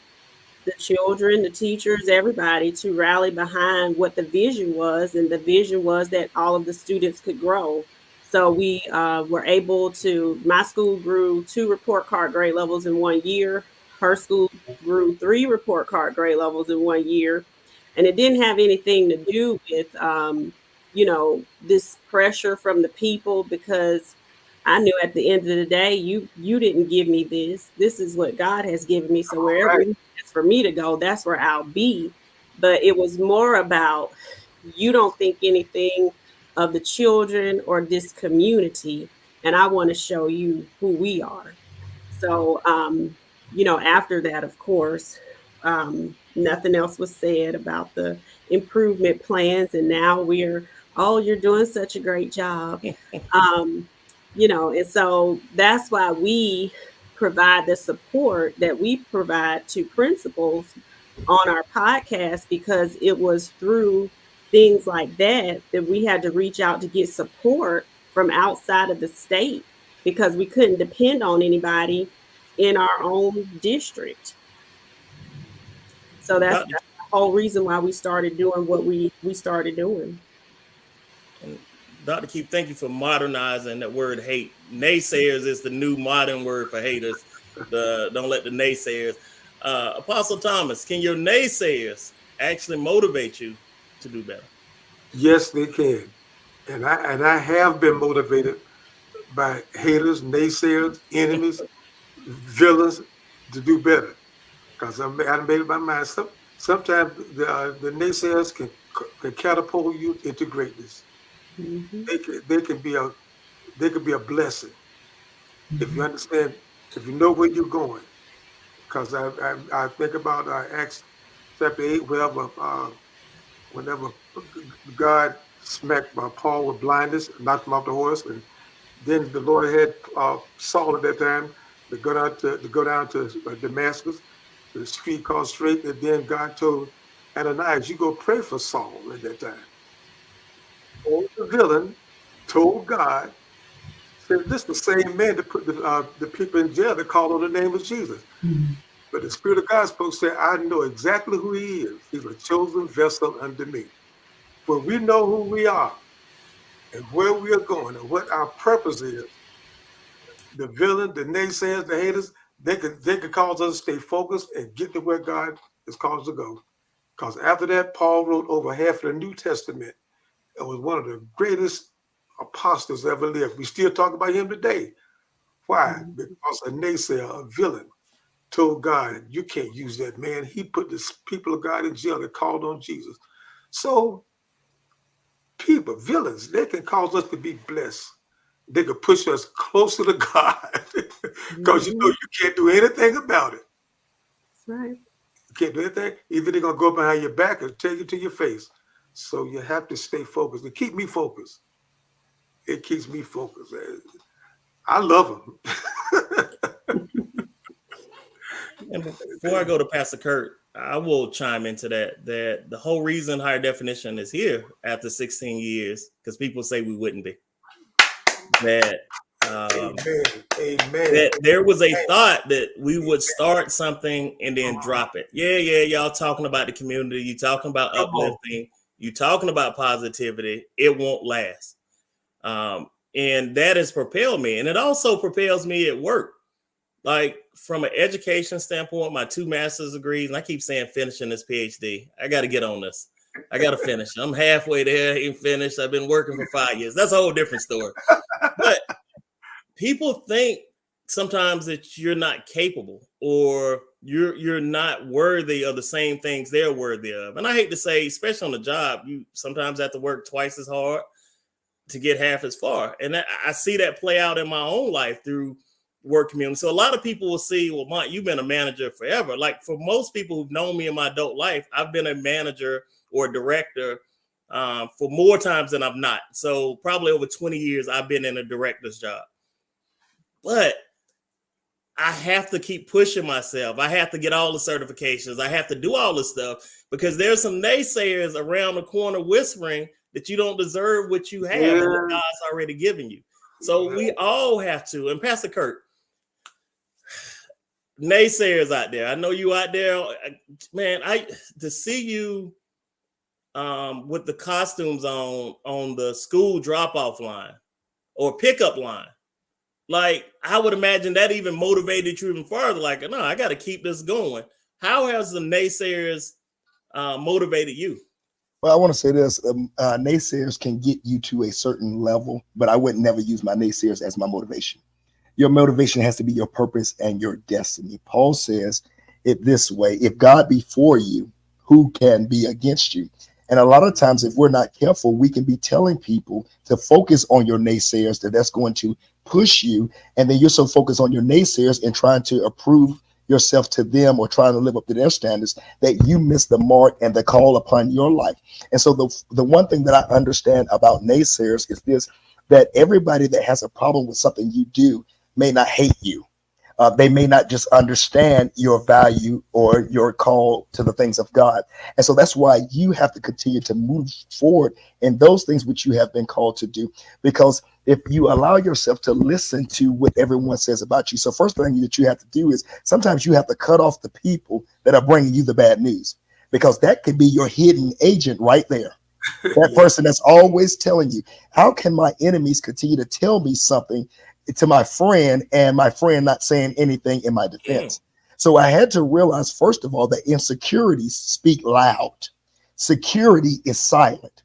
E: the children, the teachers, everybody to rally behind what the vision was. And the vision was that all of the students could grow. So we were able to, my school grew 2 report card grade levels in 1 year. Her school grew 3 report card grade levels in 1 year. And it didn't have anything to do with, this pressure from the people, because I knew at the end of the day, you didn't give me this. This is what God has given me. So wherever it's for me to go, that's where I'll be. But it was more about, you don't think anything of the children or this community, and I want to show you who we are. So, after that, of course, nothing else was said about the improvement plans. And now you're doing such a great job. And so that's why we provide the support that we provide to principals on our podcast, because it was through things like that we had to reach out to get support from outside of the state, because we couldn't depend on anybody in our own district. So that's the whole reason why we started doing what we started doing.
C: And Dr. Keith, thank you for modernizing that word hate. Naysayers is the new modern word for haters. Don't let the naysayers. Apostle Thomas, can your naysayers actually motivate you to do better?
G: Yes, they can. And I have been motivated by haters, naysayers, enemies, villains, to do better. Because I made up my mind. Sometimes the naysayers can catapult you into greatness.
E: Mhm.
G: They can be a blessing if you understand, if you know where you're going. Because I think about Acts chapter 8, whenever God smacked Paul with blindness, knocked him off the horse, and then the Lord had Saul at that time to go down to Damascus, to the street called Straight, and then God told Ananias, "You go pray for Saul." At that time, the villain told God, said, "This is the same man that put the people in jail that called on the name of Jesus." But the Spirit of God spoke, said, "I know exactly who he is. He's a chosen vessel unto me." When we know who we are and where we are going and what our purpose is, the villain, the naysayers, the haters, they could cause us to stay focused and get to where God has called us to go. Because after that, Paul wrote over half of the New Testament and was one of the greatest apostles ever lived. We still talk about him today. Why? Because a naysayer, a villain, told God, "You can't use that man. He put the people of God in jail that called on Jesus." So people, villains, they can cause us to be blessed. They could push us closer to God because you know you can't do anything about it.
E: That's right.
G: You can't do anything. Either they're going to go behind your back or tell you to your face. So you have to stay focused. It keeps me focused. It keeps me focused. I love them.
C: And before I go to Pastor Kurt, I will chime into that the whole reason Higher Definition is here after 16 years, because people say we wouldn't be. That
G: Amen.
C: that there was a thought that we would start something and then drop it. Yeah, y'all talking about the community, you talking about uplifting, you talking about positivity, it won't last. And that has propelled me. And it also propels me at work. Like from an education standpoint, my 2 master's degrees, and I keep saying finishing this PhD. I got to get on this. I got to finish. I'm halfway there, ain't finished. I've been working for 5 years. That's a whole different story. But people think sometimes that you're not capable or you're not worthy of the same things they're worthy of. And I hate to say, especially on the job, you sometimes have to work twice as hard to get half as far. And I see that play out in my own life through work community. So a lot of people will see, well, Mont, you've been a manager forever. Like for most people who've known me in my adult life, I've been a manager or a director for more times than I've not. So probably over 20 years, I've been in a director's job. But I have to keep pushing myself. I have to get all the certifications. I have to do all this stuff because there's some naysayers around the corner whispering that you don't deserve what you have and what God's already given you. So we all have to. And Pastor Kurt, naysayers out there, I know you out there, man. To see you with the costumes on the school drop-off line or pickup line, like I would imagine that even motivated you even further. Like, no, I got to keep this going. How has the naysayers motivated you?
D: Well, I want to say this: naysayers can get you to a certain level, but I would never use my naysayers as my motivation. Your motivation has to be your purpose and your destiny. Paul says it this way: if God be for you, who can be against you? And a lot of times, if we're not careful, we can be telling people to focus on your naysayers, that's going to push you. And then you're so focused on your naysayers and trying to approve yourself to them or trying to live up to their standards that you miss the mark and the call upon your life. And so the one thing that I understand about naysayers is this, that everybody that has a problem with something you do may not hate you. They may not just understand your value or your call to the things of God. And so that's why you have to continue to move forward in those things which you have been called to do. Because if you allow yourself to listen to what everyone says about you, so first thing that you have to do is sometimes you have to cut off the people that are bringing you the bad news, because that could be your hidden agent right there. That person that's always telling you, how can my enemies continue to tell me something to my friend and my friend not saying anything in my defense? So I had to realize, first of all, that insecurities speak loud. Security is silent.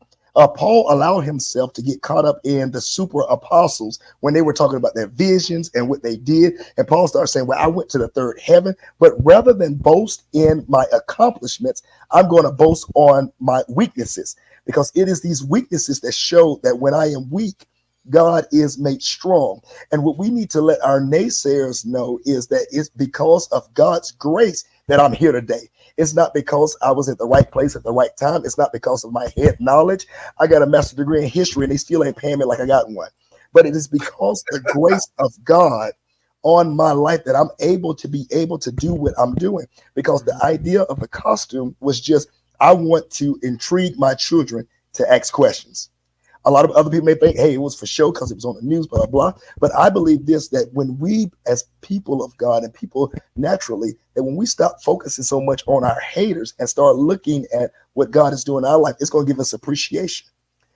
D: Paul allowed himself to get caught up in the super apostles when they were talking about their visions and what they did. And Paul started saying, well, I went to the third heaven, but rather than boast in my accomplishments, I'm going to boast on my weaknesses, because it is these weaknesses that show that when I am weak, God is made strong. And what we need to let our naysayers know is that it's because of God's grace that I'm here today. It's not because I was at the right place at the right time. It's not because of my head knowledge. I got a master's degree in history and they still ain't paying me like I got one. But it is because the grace of God on my life that I'm able to do what I'm doing. Because the idea of the costume was just, I want to intrigue my children to ask questions. A lot of other people may think, hey, it was for show because it was on the news, blah, blah, blah. But I believe this, that when we, as people of God and people naturally, that when we stop focusing so much on our haters and start looking at what God is doing in our life, it's going to give us appreciation.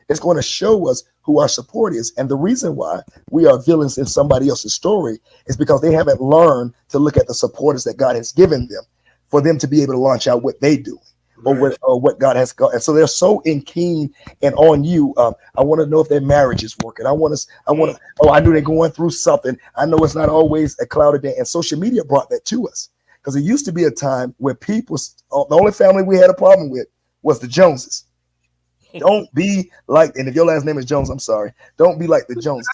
D: It's going to show us who our support is. And the reason why we are villains in somebody else's story is because they haven't learned to look at the supporters that God has given them for them to be able to launch out what they do. Or what God has got. And so they're so keen and on you. I want to know if their marriage is working. I knew they're going through something. I know it's not always a clouded day. And social media brought that to us, because it used to be a time where people, the only family we had a problem with was the Joneses. Don't be like, and if your last name is Jones, I'm sorry. Don't be like the Joneses.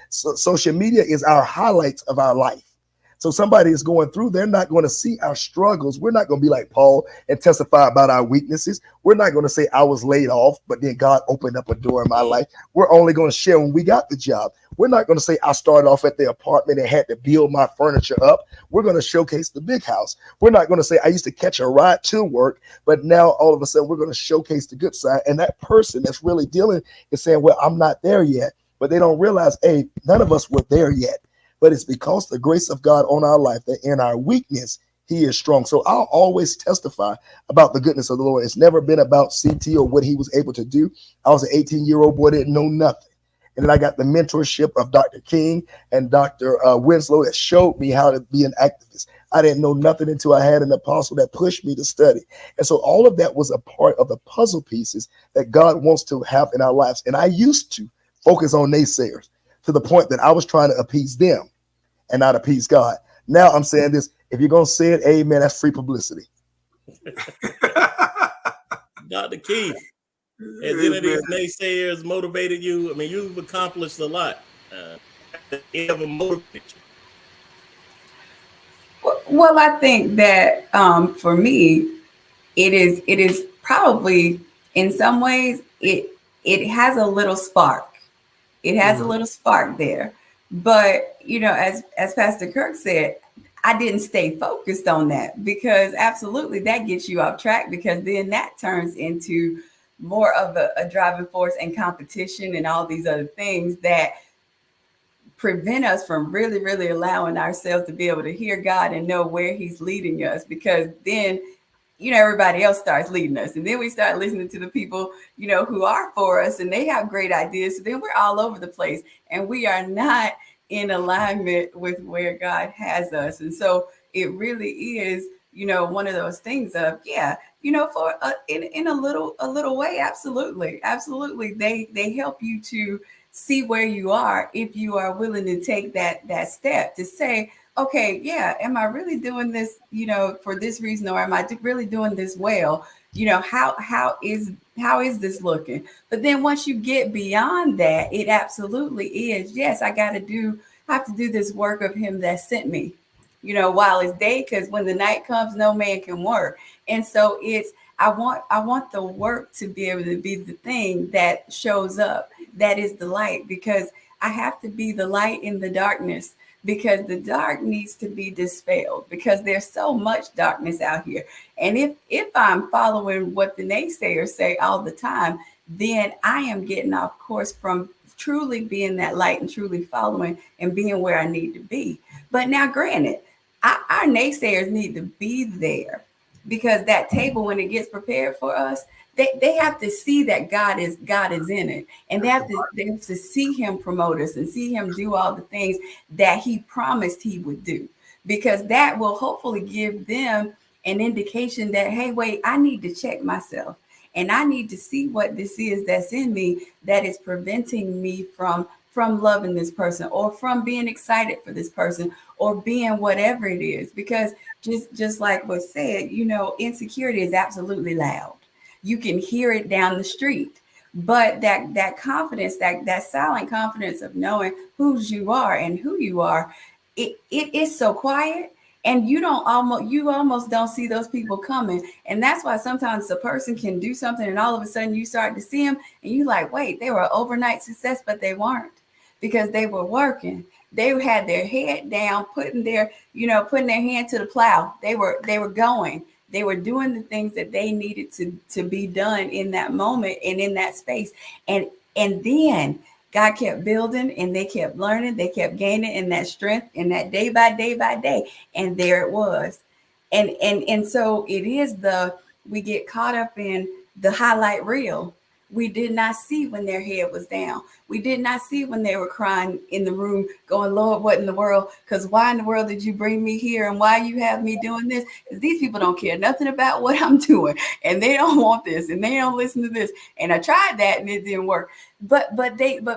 D: So social media is our highlights of our life. So somebody is going through, they're not going to see our struggles. We're not going to be like Paul and testify about our weaknesses. We're not going to say I was laid off, but then God opened up a door in my life. We're only going to share when we got the job. We're not going to say I started off at the apartment and had to build my furniture up. We're going to showcase the big house. We're not going to say I used to catch a ride to work, but now all of a sudden we're going to showcase the good side. And that person that's really dealing is saying, well, I'm not there yet. But they don't realize, hey, none of us were there yet. But it's because the grace of God on our life that in our weakness, he is strong. So I'll always testify about the goodness of the Lord. It's never been about CT or what he was able to do. I was an 18-year-old boy that didn't know nothing. And then I got the mentorship of Dr. King and Dr. Winslow that showed me how to be an activist. I didn't know nothing until I had an apostle that pushed me to study. And so all of that was a part of the puzzle pieces that God wants to have in our lives. And I used to focus on naysayers to the point that I was trying to appease them and not appease God. Now I'm saying this, if you're going to say it, amen, that's free publicity.
C: Dr. Keith, has any of these naysayers motivated you? I mean, you've accomplished a lot. It ever motivated you?
F: Well, I think that for me, it is probably in some ways it has a little spark. It has a little spark there. But, you know, as Pastor Kirk said, I didn't stay focused on that, because absolutely that gets you off track, because then that turns into more of a driving force and competition and all these other things that prevent us from really, really allowing ourselves to be able to hear God and know where he's leading us. Because then, you know, everybody else starts leading us. And then we start listening to the people, you know, who are for us, and they have great ideas. So then we're all over the place and we are not in alignment with where God has us. And so it really is, you know, one of those things of, yeah, you know, for in a little way. Absolutely. They help you to see where you are if you are willing to take that step to say, okay, yeah, am I really doing this, you know, for this reason, or am I really doing this well? You know, how is this looking? But then once you get beyond that, it absolutely is, yes, I have to do this work of him that sent me, you know, while it's day, because when the night comes, no man can work. And so I want the work to be able to be the thing that shows up, that is the light, because I have to be the light in the darkness, because the dark needs to be dispelled, because there's so much darkness out here. And if I'm following what the naysayers say all the time, then I am getting off course from truly being that light and truly following and being where I need to be. But now, granted, our naysayers need to be there, because that table, when it gets prepared for us, they have to see that God is in it, and they have to see him promote us and see him do all the things that he promised he would do, because that will hopefully give them an indication that, hey, wait, I need to check myself. and I need to see what this is that's in me that is preventing me from loving this person, or from being excited for this person, or being whatever it is. Because just like was said, insecurity is absolutely loud. You can hear it down the street. But that confidence, that silent confidence of knowing whose you are and who you are, it is so quiet, and you almost don't see those people coming. And that's why sometimes a person can do something, and all of a sudden you start to see them, and you like, wait, they were an overnight success, but they weren't, because they were working. They had their head down, putting their hand to the plow. They were going. They were doing the things that they needed to be done in that moment and in that space. And then God kept building, and they kept learning. They kept gaining in that strength, in that day by day. And there it was. And so it is we get caught up in the highlight reel. We did not see when their head was down. We did not see when they were crying in the room, going, Lord, what in the world? Because why in the world did you bring me here? And why you have me doing this? Because these people don't care nothing about what I'm doing. And they don't want this. And they don't listen to this. And I tried that and it didn't work. But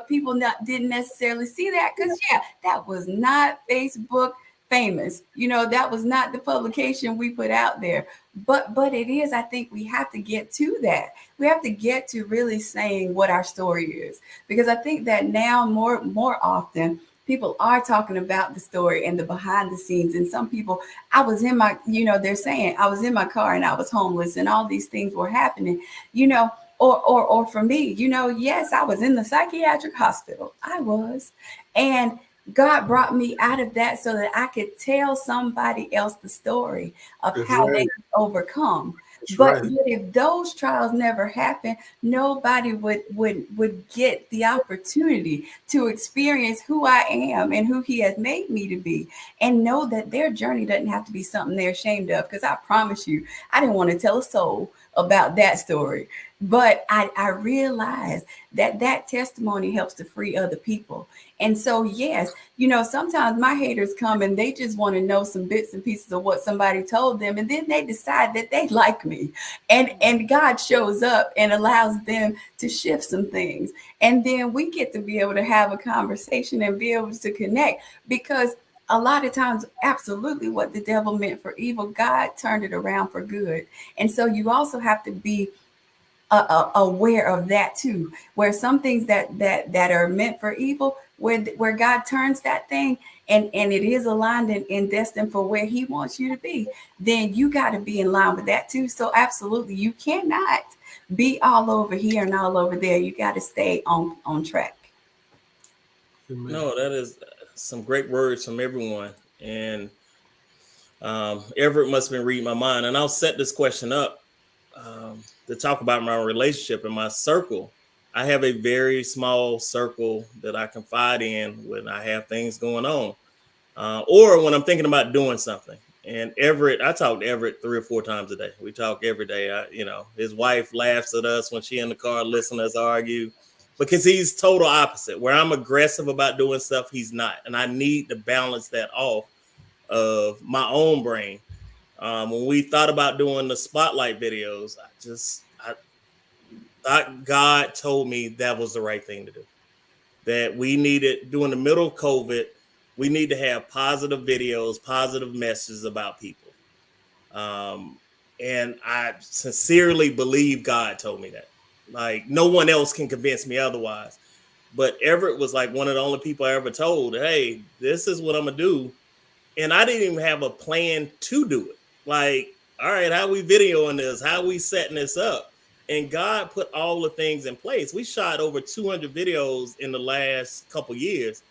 F: people didn't necessarily see that, because, that was not Facebook famous. That was not the publication we put out there. But it is, I think we have to get to that. We have to get to really saying what our story is, because I think that now more often people are talking about the story and the behind the scenes. And some people, I was in my, they're saying I was in my car and I was homeless and all these things were happening, or for me, yes, I was in the psychiatric hospital. I was. And God brought me out of that so that I could tell somebody else the story of how they could overcome. But if those trials never happened, nobody would get the opportunity to experience who I am and who He has made me to be, and know that their journey doesn't have to be something they're ashamed of. Because I promise you, I didn't want to tell a soul about that story. But I realized that testimony helps to free other people. And so, yes, sometimes my haters come and they just want to know some bits and pieces of what somebody told them. And then they decide that they like me. And God shows up and allows them to shift some things. And then we get to be able to have a conversation and be able to connect, because a lot of times, absolutely what the devil meant for evil, God turned it around for good. And so you also have to be aware of that too, where some things that are meant for evil, where God turns that thing and it is aligned and destined for where He wants you to be, then you got to be in line with that too. So absolutely, you cannot be all over here and all over there. You got to stay on track.
C: No, that is some great words from everyone. And Everett must have been reading my mind. And I'll set this question up to talk about my relationship and my circle. I have a very small circle that I confide in when I have things going on, or when I'm thinking about doing something. And Everett, I talk to Everett 3 or 4 times a day. We talk every day. His wife laughs at us when she in the car listening to us argue, because he's total opposite. Where I'm aggressive about doing stuff, he's not. And I need to balance that off of my own brain. When we thought about doing the spotlight videos, I thought God told me that was the right thing to do. That we needed, during the middle of COVID, we need to have positive videos, positive messages about people. And I sincerely believe God told me that. Like, no one else can convince me otherwise. But Everett was like one of the only people I ever told, hey, this is what I'm going to do. And I didn't even have a plan to do it. Like, all right, how we videoing this? How we setting this up? And God put all the things in place. We shot over 200 videos in the last couple years.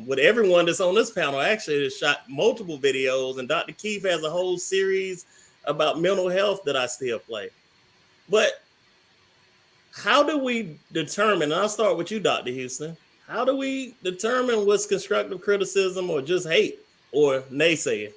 C: With everyone that's on this panel, actually, has shot multiple videos. And Dr. Keith has a whole series about mental health that I still play. But how do we determine, and I'll start with you, Dr. Houston, how do we determine what's constructive criticism or just hate or naysaying?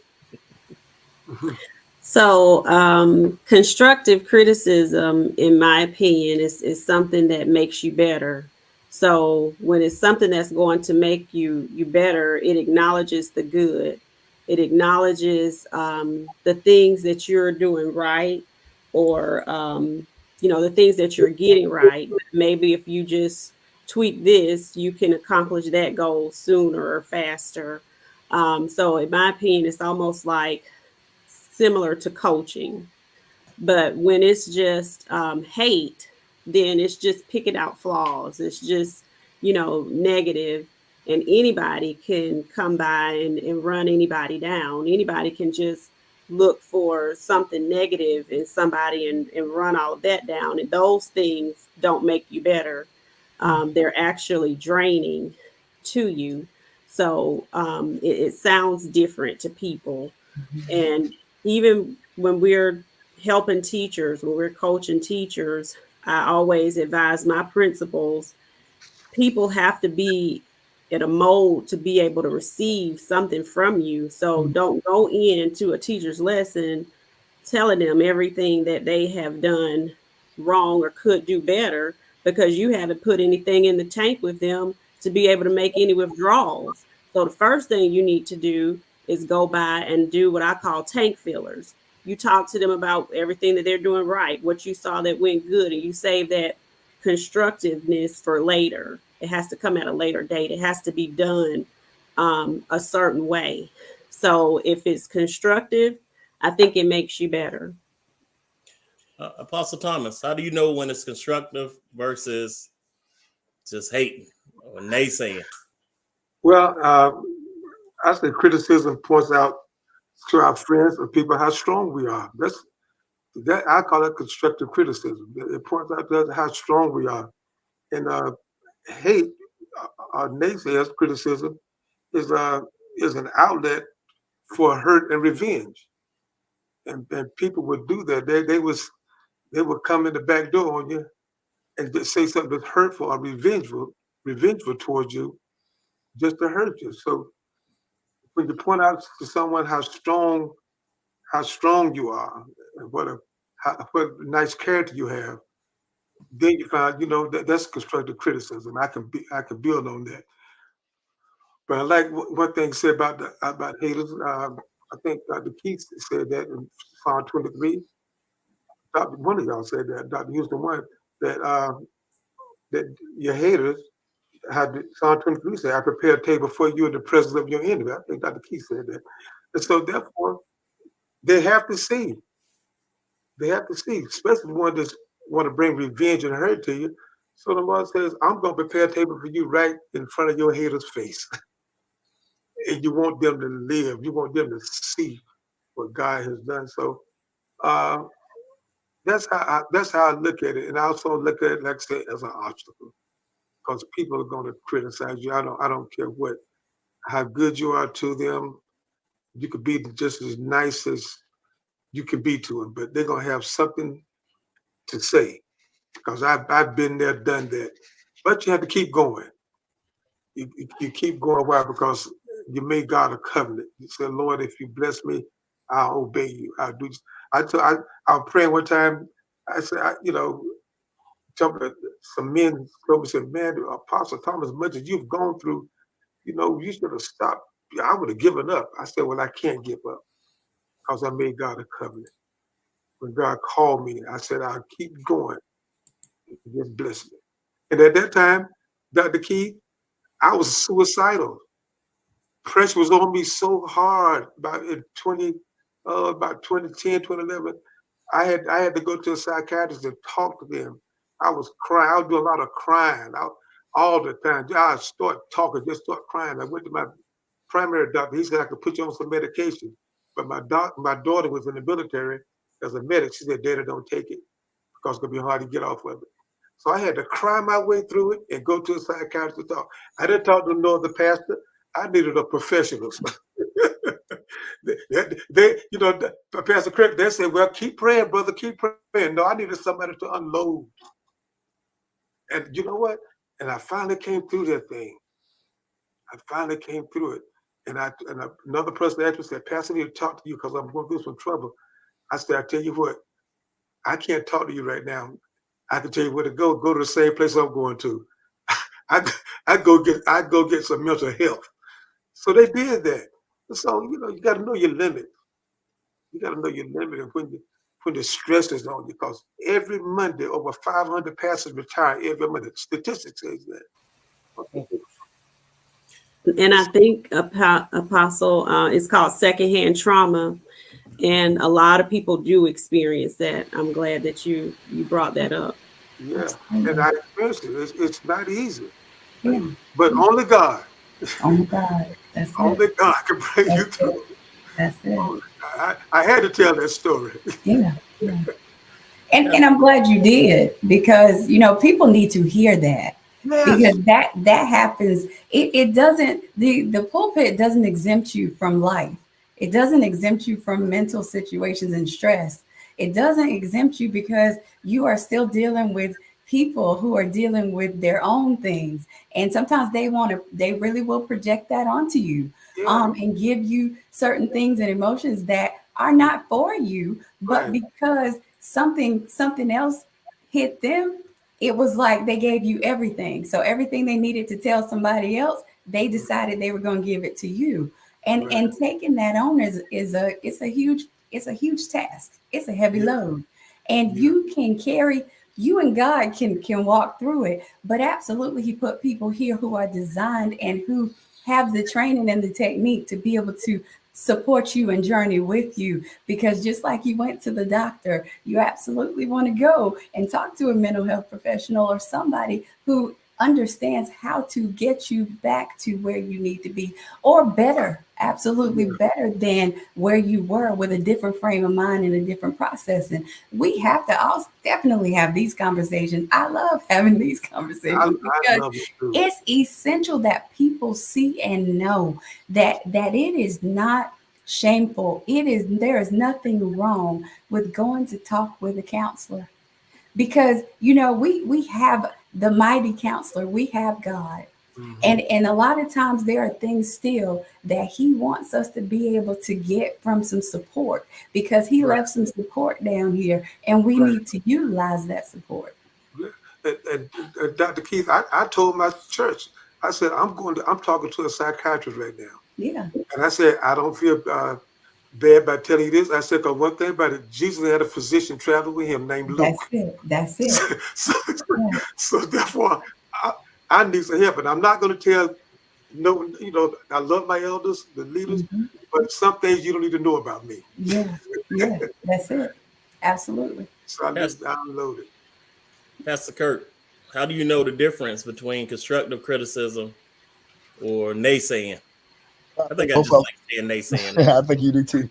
E: So constructive criticism, in my opinion, is something that makes you better. So when it's something that's going to make you better, it acknowledges the good. It acknowledges the things that you're doing right, or the things that you're getting right. Maybe if you just tweak this, you can accomplish that goal sooner or faster. So in my opinion, it's almost like similar to coaching. But when it's just hate, then it's just picking out flaws. It's just, negative. And anybody can come by and run anybody down. Anybody can just look for something negative in somebody and run all of that down. And those things don't make you better. They're actually draining to you. So it sounds different to people. And even when we're helping teachers, when we're coaching teachers, I always advise my principals, people have to be in a mode to be able to receive something from you. So don't go into a teacher's lesson telling them everything that they have done wrong or could do better, because you haven't put anything in the tank with them to be able to make any withdrawals. So the first thing you need to do is go by and do what I call tank fillers. You talk to them about everything that they're doing right, what you saw that went good, and you save that constructiveness for later. It has to come at a later date. It has to be done a certain way. So if it's constructive, I think it makes you better.
C: Apostle Thomas, how do you know when it's constructive versus just hating or naysaying?
G: Well, I say criticism points out to our friends or people how strong we are. That I call it constructive criticism. It points out to us how strong we are. And hate, naysayers criticism is an outlet for hurt and revenge. And people would do that. They would come in the back door on you and just say something that's hurtful or revengeful towards you, just to hurt you. So when you point out to someone how strong you are, and what nice character you have, then you find that's constructive criticism. I can build on that. But I like one thing said about haters. I think Dr. Keith said that in Psalm 23. One of y'all said that. Dr. Houston one that your haters had Psalm 23 said, "I prepare a table for you in the presence of your enemy." I think Dr. Keith said that. And so therefore, they have to see. Especially the one that want to bring revenge and hurt to you. So the Lord says, "I'm going to prepare a table for you right in front of your haters' face." And you want them to live. You want them to see what God has done. So that's how I look at it. And I also look at it, like I said, as an obstacle. Because people are going to criticize you. I don't care how good you are to them. You could be just as nice as you can be to them, but they're going to have something to say. Because I've been there, done that. But you have to keep going. You keep going. Why? Because you made God a covenant. You said, "Lord, if you bless me, I'll obey you. I'll do." I was praying one time. I said, some men told me, said, "Man, Apostle Thomas, as much as you've gone through, you should have stopped." I would have given up. I said, "Well, I can't give up because I made God a covenant. When God called me, I said, I'll keep going. Just bless me." And at that time, Dr. Keith, I was suicidal. Pressure was on me so hard about 2010, 2011. I had to go to a psychiatrist and talk to them. I was crying. I would do a lot of crying all the time. I start talking, just start crying. I went to my primary doctor. He said I could put you on some medication. But my daughter was in the military as a medic. She said, "Daddy, don't take it because it's going to be hard to get off of it." So I had to cry my way through it and go to a psychiatrist to talk. I didn't talk to no other pastor. I needed a professional. Pastor Kirk, they said, "Well, keep praying, brother, keep praying." No, I needed somebody to unload. And you know what? And I finally came through that thing. I finally came through it. And another person asked me, said, "Pastor, I need to talk to you because I'm going through some trouble." I said, "I tell you what, I can't talk to you right now. I can tell you where to go. Go to the same place I'm going to. I go get some mental health." So they did that. So you got to know your limit. You got to know your limit, and when the stress is on you, because every Monday over 500 pastors retire every Monday. Statistics says that.
E: And I think Apostle, it's called secondhand trauma, and a lot of people do experience that. I'm glad that you brought that up.
G: Yeah, and I experienced it. It's not easy,
F: Yeah.
G: but only God,
F: Oh God, that's
G: only
F: it.
G: God can bring you
F: That's
G: through.
F: That's it.
G: I had to tell that story.
F: Yeah. Yeah. And I'm glad you did, because people need to hear that,
G: Yes,
F: because that happens. It doesn't, the pulpit doesn't exempt you from life. It doesn't exempt you from mental situations and stress. It doesn't exempt you, because you are still dealing with people who are dealing with their own things, and sometimes they really will project that onto you,
G: yeah,
F: and give you certain things and emotions that are not for you, but
G: right.
F: because something else hit them, it was like they gave you everything. So everything they needed to tell somebody else, they decided they were going to give it to you. And
G: Right.
F: and taking that on is a huge task. It's a heavy
G: Yeah.
F: load. And
G: Yeah.
F: you and God can walk through it. But absolutely, he put people here who are designed and who have the training and the technique to be able to support you and journey with you, because just like you went to the doctor, you absolutely want to go and talk to a mental health professional or somebody who understands how to get you back to where you need to be, or better, absolutely
G: Yeah.
F: better than where you were, with a different frame of mind and a different process. And we have to also definitely have these conversations. I love having these conversations
G: I
F: because
G: love it too.
F: it's essential that people see and know that it is not shameful. There is nothing wrong with going to talk with a counselor, because we have the mighty counselor, we have God.
G: Mhm.
F: And a lot of times there are things still that he wants us to be able to get from some support, because he
G: Right.
F: left some support down here, and we
G: Right.
F: need to utilize that support.
G: And Dr. Keith, I told my church, I said, I'm talking to a psychiatrist right now.
F: Yeah,
G: And I said, I don't feel bad by telling you this. I said, because one thing about it, Jesus had a physician traveling with him named Luke.
F: that's it.
G: so,
F: Yeah.
G: so therefore, I need some help. And I'm not going to tell, I love my elders, the leaders,
F: Mhm.
G: but some things you don't need to know about me.
F: Yeah, that's it. Absolutely.
G: So I
C: Yes.
G: just downloaded.
C: Pastor Kurt, how do you know the difference between constructive criticism or naysaying? I think I
D: Both
C: just
D: of
C: like saying naysaying.
D: them. I think you do too.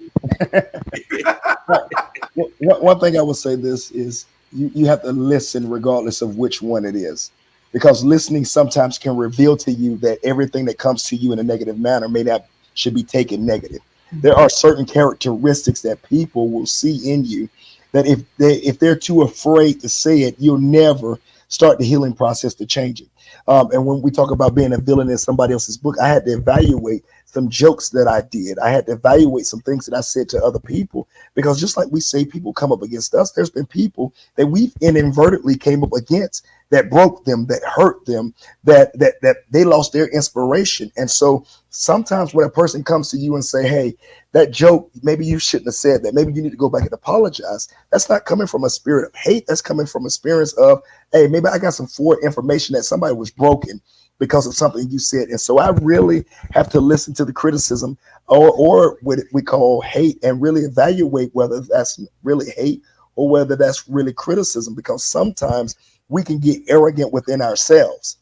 D: One thing I would say this is you have to listen regardless of which one it is, because listening sometimes can reveal to you that everything that comes to you in a negative manner may not should be taken negative. There are certain characteristics that people will see in you that if they're too afraid to say it, you'll never start the healing process to change it. And when we talk about being a villain in somebody else's book, I had to evaluate some jokes that I did. I had to evaluate some things that I said to other people, because just like we say people come up against us, there's been people that we've inadvertently came up against that broke them, that hurt them, that they lost their inspiration. And so sometimes when a person comes to you and say, hey, that joke, maybe you shouldn't have said that, maybe you need to go back and apologize, that's not coming from a spirit of hate. That's coming from a spirit of, hey, maybe I got some forward information that somebody was broken because of something you said. And so I really have to listen to the criticism or what we call hate, and really evaluate whether that's really hate or whether that's really criticism, because sometimes we can get arrogant within ourselves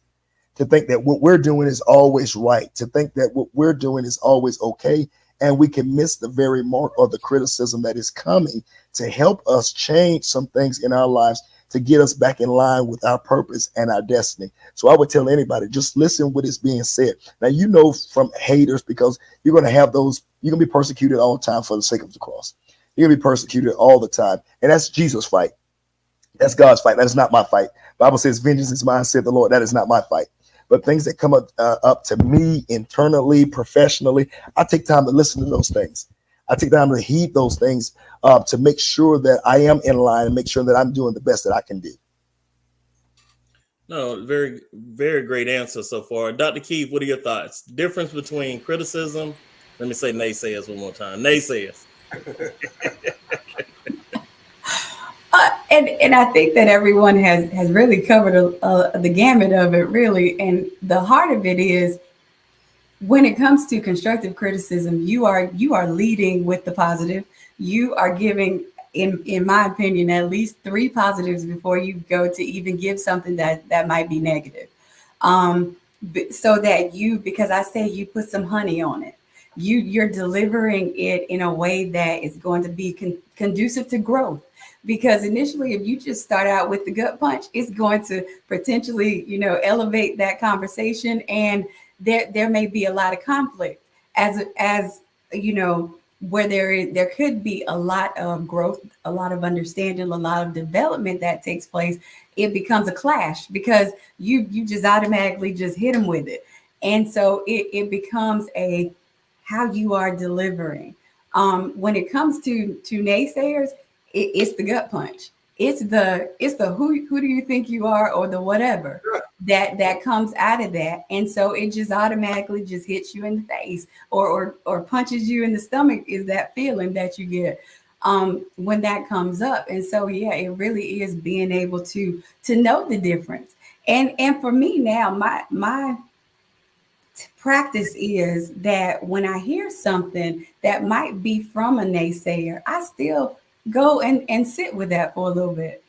D: to think that what we're doing is always right, to think that what we're doing is always okay. And we can miss the very mark of the criticism that is coming to help us change some things in our lives, to get us back in line with our purpose and our destiny. So I would tell anybody, just listen what is being said. Now, from haters, because you're going to have those, you're going to be persecuted all the time for the sake of the cross. You're going to be persecuted all the time. And that's Jesus' fight. That's God's fight. That is not my fight. The Bible says, vengeance is mine, said the Lord. That is not my fight. But things that come up to me internally, professionally, I take time to listen to those things. I take time to heed those things to make sure that I am in line and make sure that I'm doing the best that I can do.
C: No, very, very great answer so far. Dr. Keith, what are your thoughts? Difference between criticism, let me say naysayers one more time. Naysayers.
F: And I think that everyone has really covered the gamut of it, really. And the heart of it is, when it comes to constructive criticism, you are leading with the positive. You are giving, in my opinion, at least 3 positives before you go to even give something that might be negative. So that because I say you put some honey on it. You're delivering it in a way that is going to be conducive to growth. Because initially, if you just start out with the gut punch, it's going to potentially, elevate that conversation, and there may be a lot of conflict as where there could be a lot of growth, a lot of understanding, a lot of development that takes place. It becomes a clash because you just automatically just hit them with it, and so it becomes a how you are delivering. When it comes to naysayers, it's the gut punch. It's the who do you think you are, or the whatever that comes out of that. And so it just automatically just hits you in the face or punches you in the stomach, is that feeling that you get when that comes up. And so yeah, it really is being able to know the difference. And for me now, my practice is that when I hear something that might be from a naysayer, I still go and sit with that for a little bit.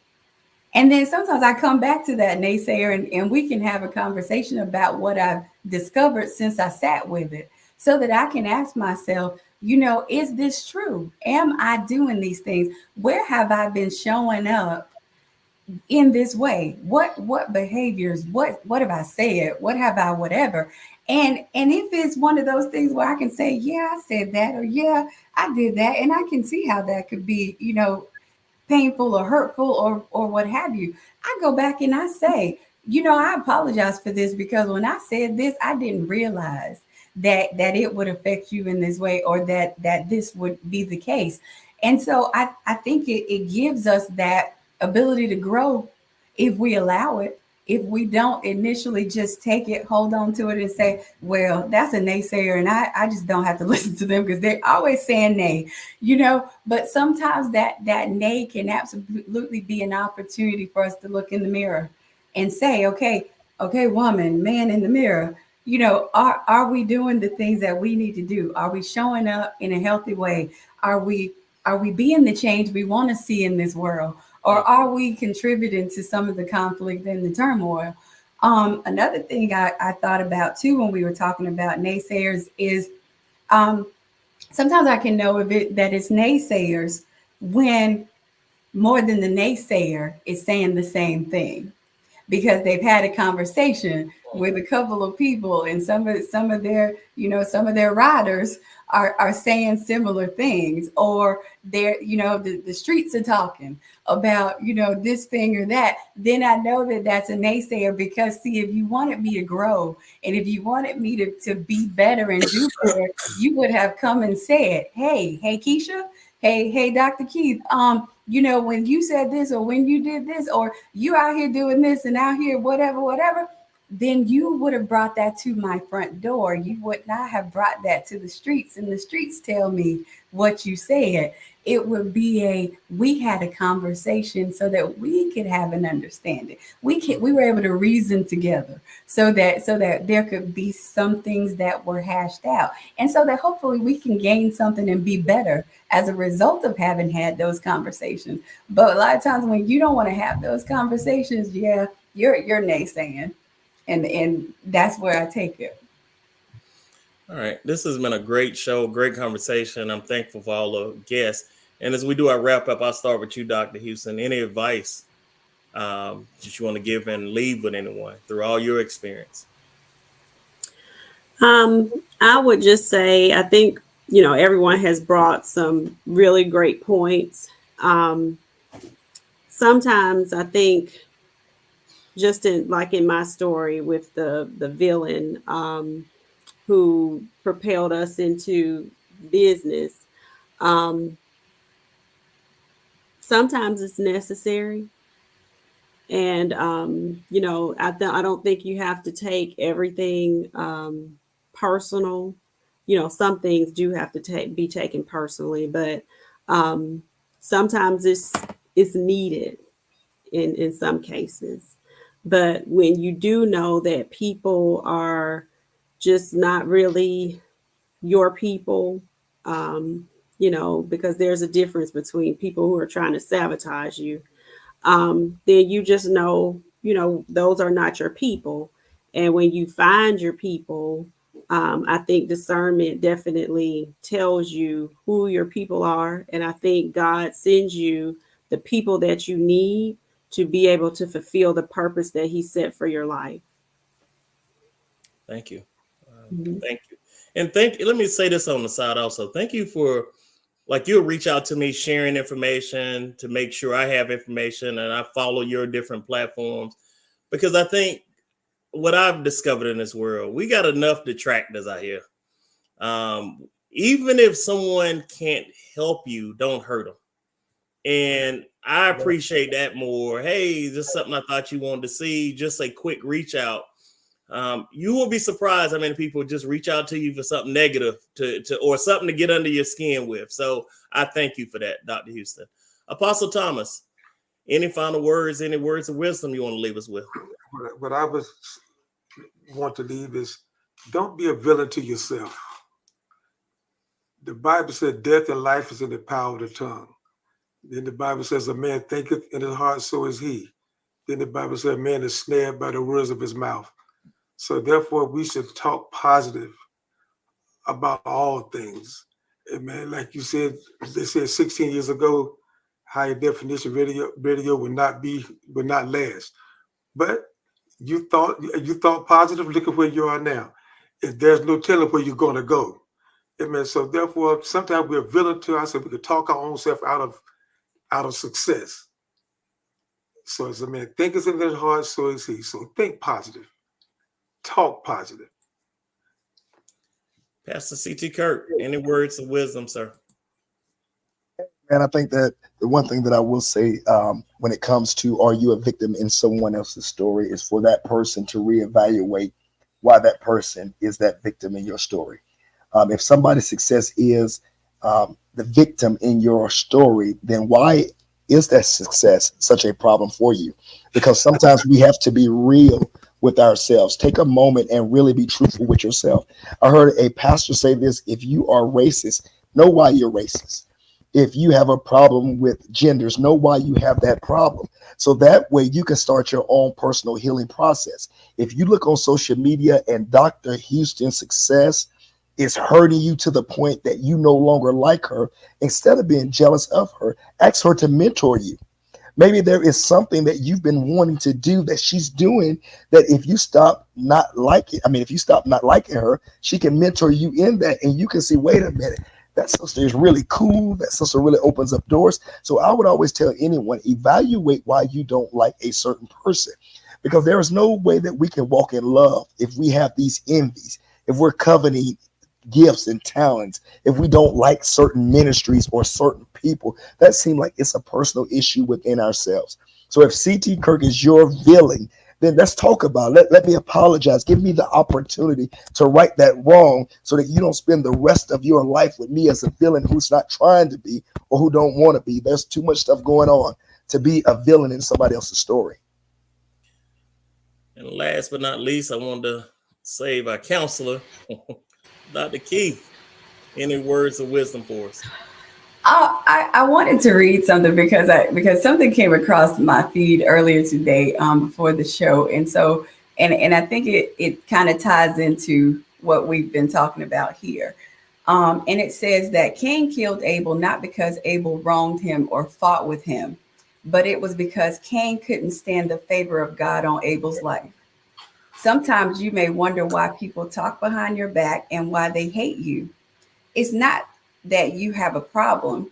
F: And then sometimes I come back to that naysayer and we can have a conversation about what I've discovered since I sat with it, so that I can ask myself, is this true? Am I doing these things? Where have I been showing up in this way? What behaviors, what have I said? What have I whatever? And if it's one of those things where I can say, yeah, I said that, or yeah, I did that, and I can see how that could be, painful or hurtful or what have you, I go back and I say, I apologize for this, because when I said this, I didn't realize that it would affect you in this way, or that this would be the case. And so I think it gives us that ability to grow if we allow it. If we don't initially just take it, hold on to it and say, well, that's a naysayer and I just don't have to listen to them because they're always saying nay, but sometimes that nay can absolutely be an opportunity for us to look in the mirror and say, okay, woman, man in the mirror, are we doing the things that we need to do? Are we showing up in a healthy way? Are we being the change we want to see in this world? Or are we contributing to some of the conflict and the turmoil? Another thing I thought about too when we were talking about naysayers is sometimes I can know that it's naysayers when more than the naysayer is saying the same thing, because they've had a conversation with a couple of people, and some of their riders are saying similar things, or they're, the streets are talking about, this thing or that. Then I know that that's a naysayer, because see, if you wanted me to grow and if you wanted me to be better and do better, you would have come and said, hey Keisha, hey Dr. Keith, when you said this, or when you did this, or you out here doing this and out here whatever, then you would have brought that to my front door. You would not have brought that to the streets, and the streets tell me what you said. It would be we had a conversation so that we could have an understanding. We were able to reason together so that there could be some things that were hashed out, and so that hopefully we can gain something and be better as a result of having had those conversations. But a lot of times when you don't want to have those conversations, yeah, you're naysaying. And that's where I take it.
C: All right. This has been a great show, great conversation. I'm thankful for all the guests. And as we do our wrap up, I'll start with you, Dr. Houston. Any advice that you want to give and leave with anyone through all your experience?
E: I would just say, I think, everyone has brought some really great points. Sometimes I think, just in my story with the villain who propelled us into business, sometimes it's necessary. And, I don't think you have to take everything personal. Some things do have to be taken personally, but sometimes is needed in some cases. But when you do know that people are just not really your people, because there's a difference between people who are trying to sabotage you, then you just know, those are not your people. And when you find your people, I think discernment definitely tells you who your people are. And I think God sends you the people that you need to be able to fulfill the purpose that He set for your life.
C: Thank you.
E: Mhm.
C: Thank you. And let me say this on the side also. Thank you for, like, you'll reach out to me sharing information to make sure I have information and I follow your different platforms, because I think what I've discovered in this world, we got enough detractors out here. Even if someone can't help you, don't hurt them. And I appreciate that more. Hey, just something I thought you wanted to see, just a quick reach out. You will be surprised how many people just reach out to you for something negative to or something to get under your skin with. So I thank you for that, Dr. Houston. Apostle Thomas, any final words, any words of wisdom you want to leave us with?
G: What I want to leave is, don't be a villain to yourself. The Bible said death and life is in the power of the tongue. Then the Bible says a man thinketh in his heart, so is he. Then the Bible says a man is snared by the words of his mouth. So therefore we should talk positive about all things. And man, like you said, they said 16 years ago, higher definition radio would not last. But you thought positive. Look at where you are now. And there's no telling where you're going to go. Amen. So therefore, sometimes we're villain to ourselves. We can talk our own self out of success. So as a man thinketh in his heart, so is he. So think positive. Talk positive.
C: Pastor C.T. Kirk, any words of wisdom, sir?
D: And I think that the one thing that I will say when it comes to, are you a victim in someone else's story, is for that person to reevaluate why that person is that victim in your story. If somebody's success is the victim in your story, then why is that success such a problem for you? Because sometimes we have to be real with ourselves. Take a moment and really be truthful with yourself. I heard a pastor say this: if you are racist, know why you're racist. If you have a problem with genders, know why you have that problem. So that way you can start your own personal healing process. If you look on social media and Dr. Houston's success is hurting you to the point that you no longer like her, instead of being jealous of her, ask her to mentor you. Maybe there is something that you've been wanting to do that she's doing, that if you stop not liking her, she can mentor you in that, and you can see, wait a minute, that sister is really cool. That sister really opens up doors. So I would always tell anyone, evaluate why you don't like a certain person, because there is no way that we can walk in love if we have these envies, if we're coveting gifts and talents, if we don't like certain ministries or certain people. That seems like it's a personal issue within ourselves. So if C.T. Kirk is your villain, then let's talk about it. Let me apologize. Give me the opportunity to right that wrong, so that you don't spend the rest of your life with me as a villain who's not trying to be or who don't want to be. There's too much stuff going on to be a villain in somebody else's story.
C: And last but not least, I wanted to save our counselor, Dr. Keith. Any words of wisdom for us?
F: I wanted to read something because something came across my feed earlier today before the show, and so and I think it kind of ties into what we've been talking about here. And it says that Cain killed Abel not because Abel wronged him or fought with him, but it was because Cain couldn't stand the favor of God on Abel's life. Sometimes you may wonder why people talk behind your back and why they hate you. It's not that you have a problem.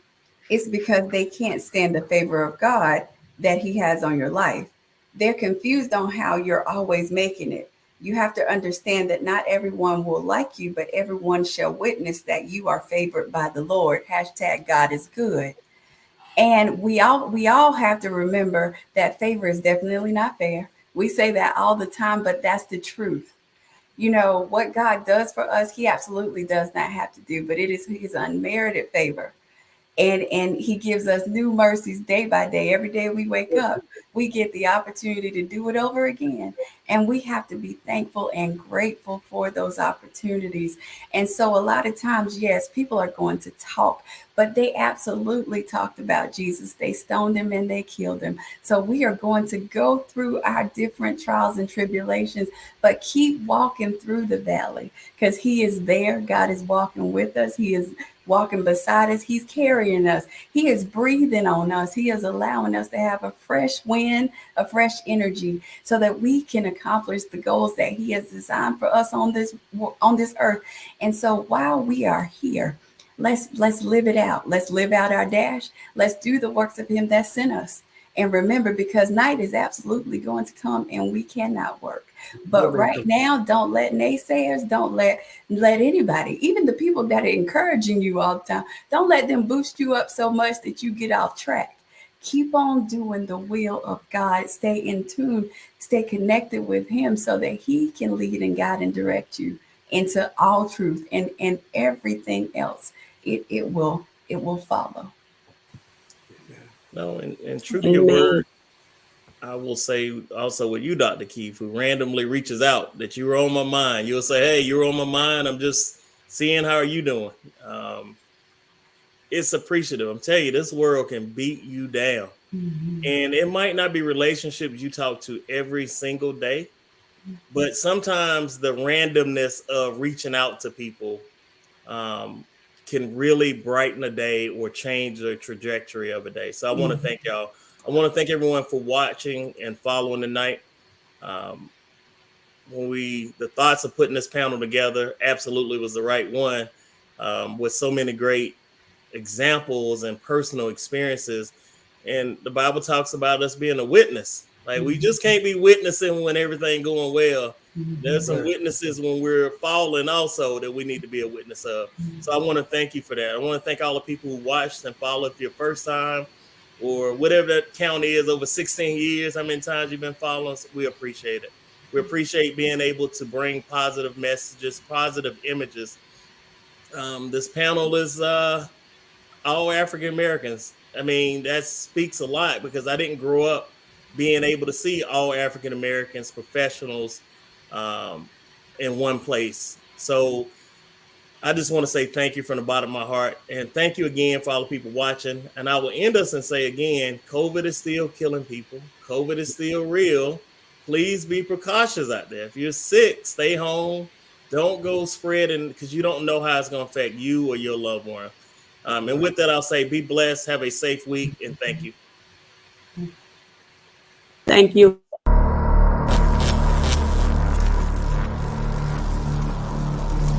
F: It's because they can't stand the favor of God that He has on your life. They're confused on how you're always making it. You have to understand that not everyone will like you, but everyone shall witness that you are favored by the Lord. # God is good. And we all have to remember that favor is definitely not fair. We say that all the time, but that's the truth. You know, what God does for us, He absolutely does not have to do, but it is His unmerited favor. And he gives us new mercies day by day. Every day we wake up, we get the opportunity to do it over again. And we have to be thankful and grateful for those opportunities. And so a lot of times, yes, people are going to talk, but they absolutely talked about Jesus. They stoned him and they killed him. So we are going to go through our different trials and tribulations, but keep walking through the valley, because he is there. God is walking with us. He is walking beside us. He's carrying us. He is breathing on us. He is allowing us to have a fresh wind, a fresh energy, so that we can accomplish the goals that he has designed for us on this earth. And so while we are here, let's live it out. Let's live out our dash. Let's do the works of him that sent us. And remember, because night is absolutely going to come and we cannot work. But right now, don't let naysayers, don't let anybody, even the people that are encouraging you all the time, don't let them boost you up so much that you get off track. Keep on doing the will of God. Stay in tune, stay connected with him so that he can lead and guide and direct you into all truth, and everything else. It will follow.
C: No, and true to your word, I will say also with you, Dr. Keith, who randomly reaches out, that you were on my mind. You'll say, hey, you're on my mind. I'm just seeing how are you doing. It's appreciative. I'm telling you, this world can beat you down. Mm-hmm. And it might not be relationships you talk to every single day, but sometimes the randomness of reaching out to people can really brighten a day or change the trajectory of a day. So I want to thank y'all. I want to thank everyone for watching and following tonight. The thoughts of putting this panel together absolutely was the right one, with so many great examples and personal experiences. And the Bible talks about us being a witness. Like, we just can't be witnessing when everything going well. There's some witnesses when we're falling also that we need to be a witness of. So I want to thank you for that. I want to thank all the people who watched and followed for your first time, or whatever that count is, over 16 years, how many times you've been following us. We appreciate it. We appreciate being able to bring positive messages, positive images. This panel is all African Americans. I mean, that speaks a lot, because I didn't grow up being able to see all African Americans professionals in one place. So I just want to say thank you from the bottom of my heart. And thank you again for all the people watching. And I will end us and say again, COVID is still killing people. COVID is still real. Please be precautious out there. If you're sick, stay home. Don't go spreading, because you don't know how it's going to affect you or your loved one. And with that, I'll say be blessed. Have a safe week. And thank you.
E: Thank you.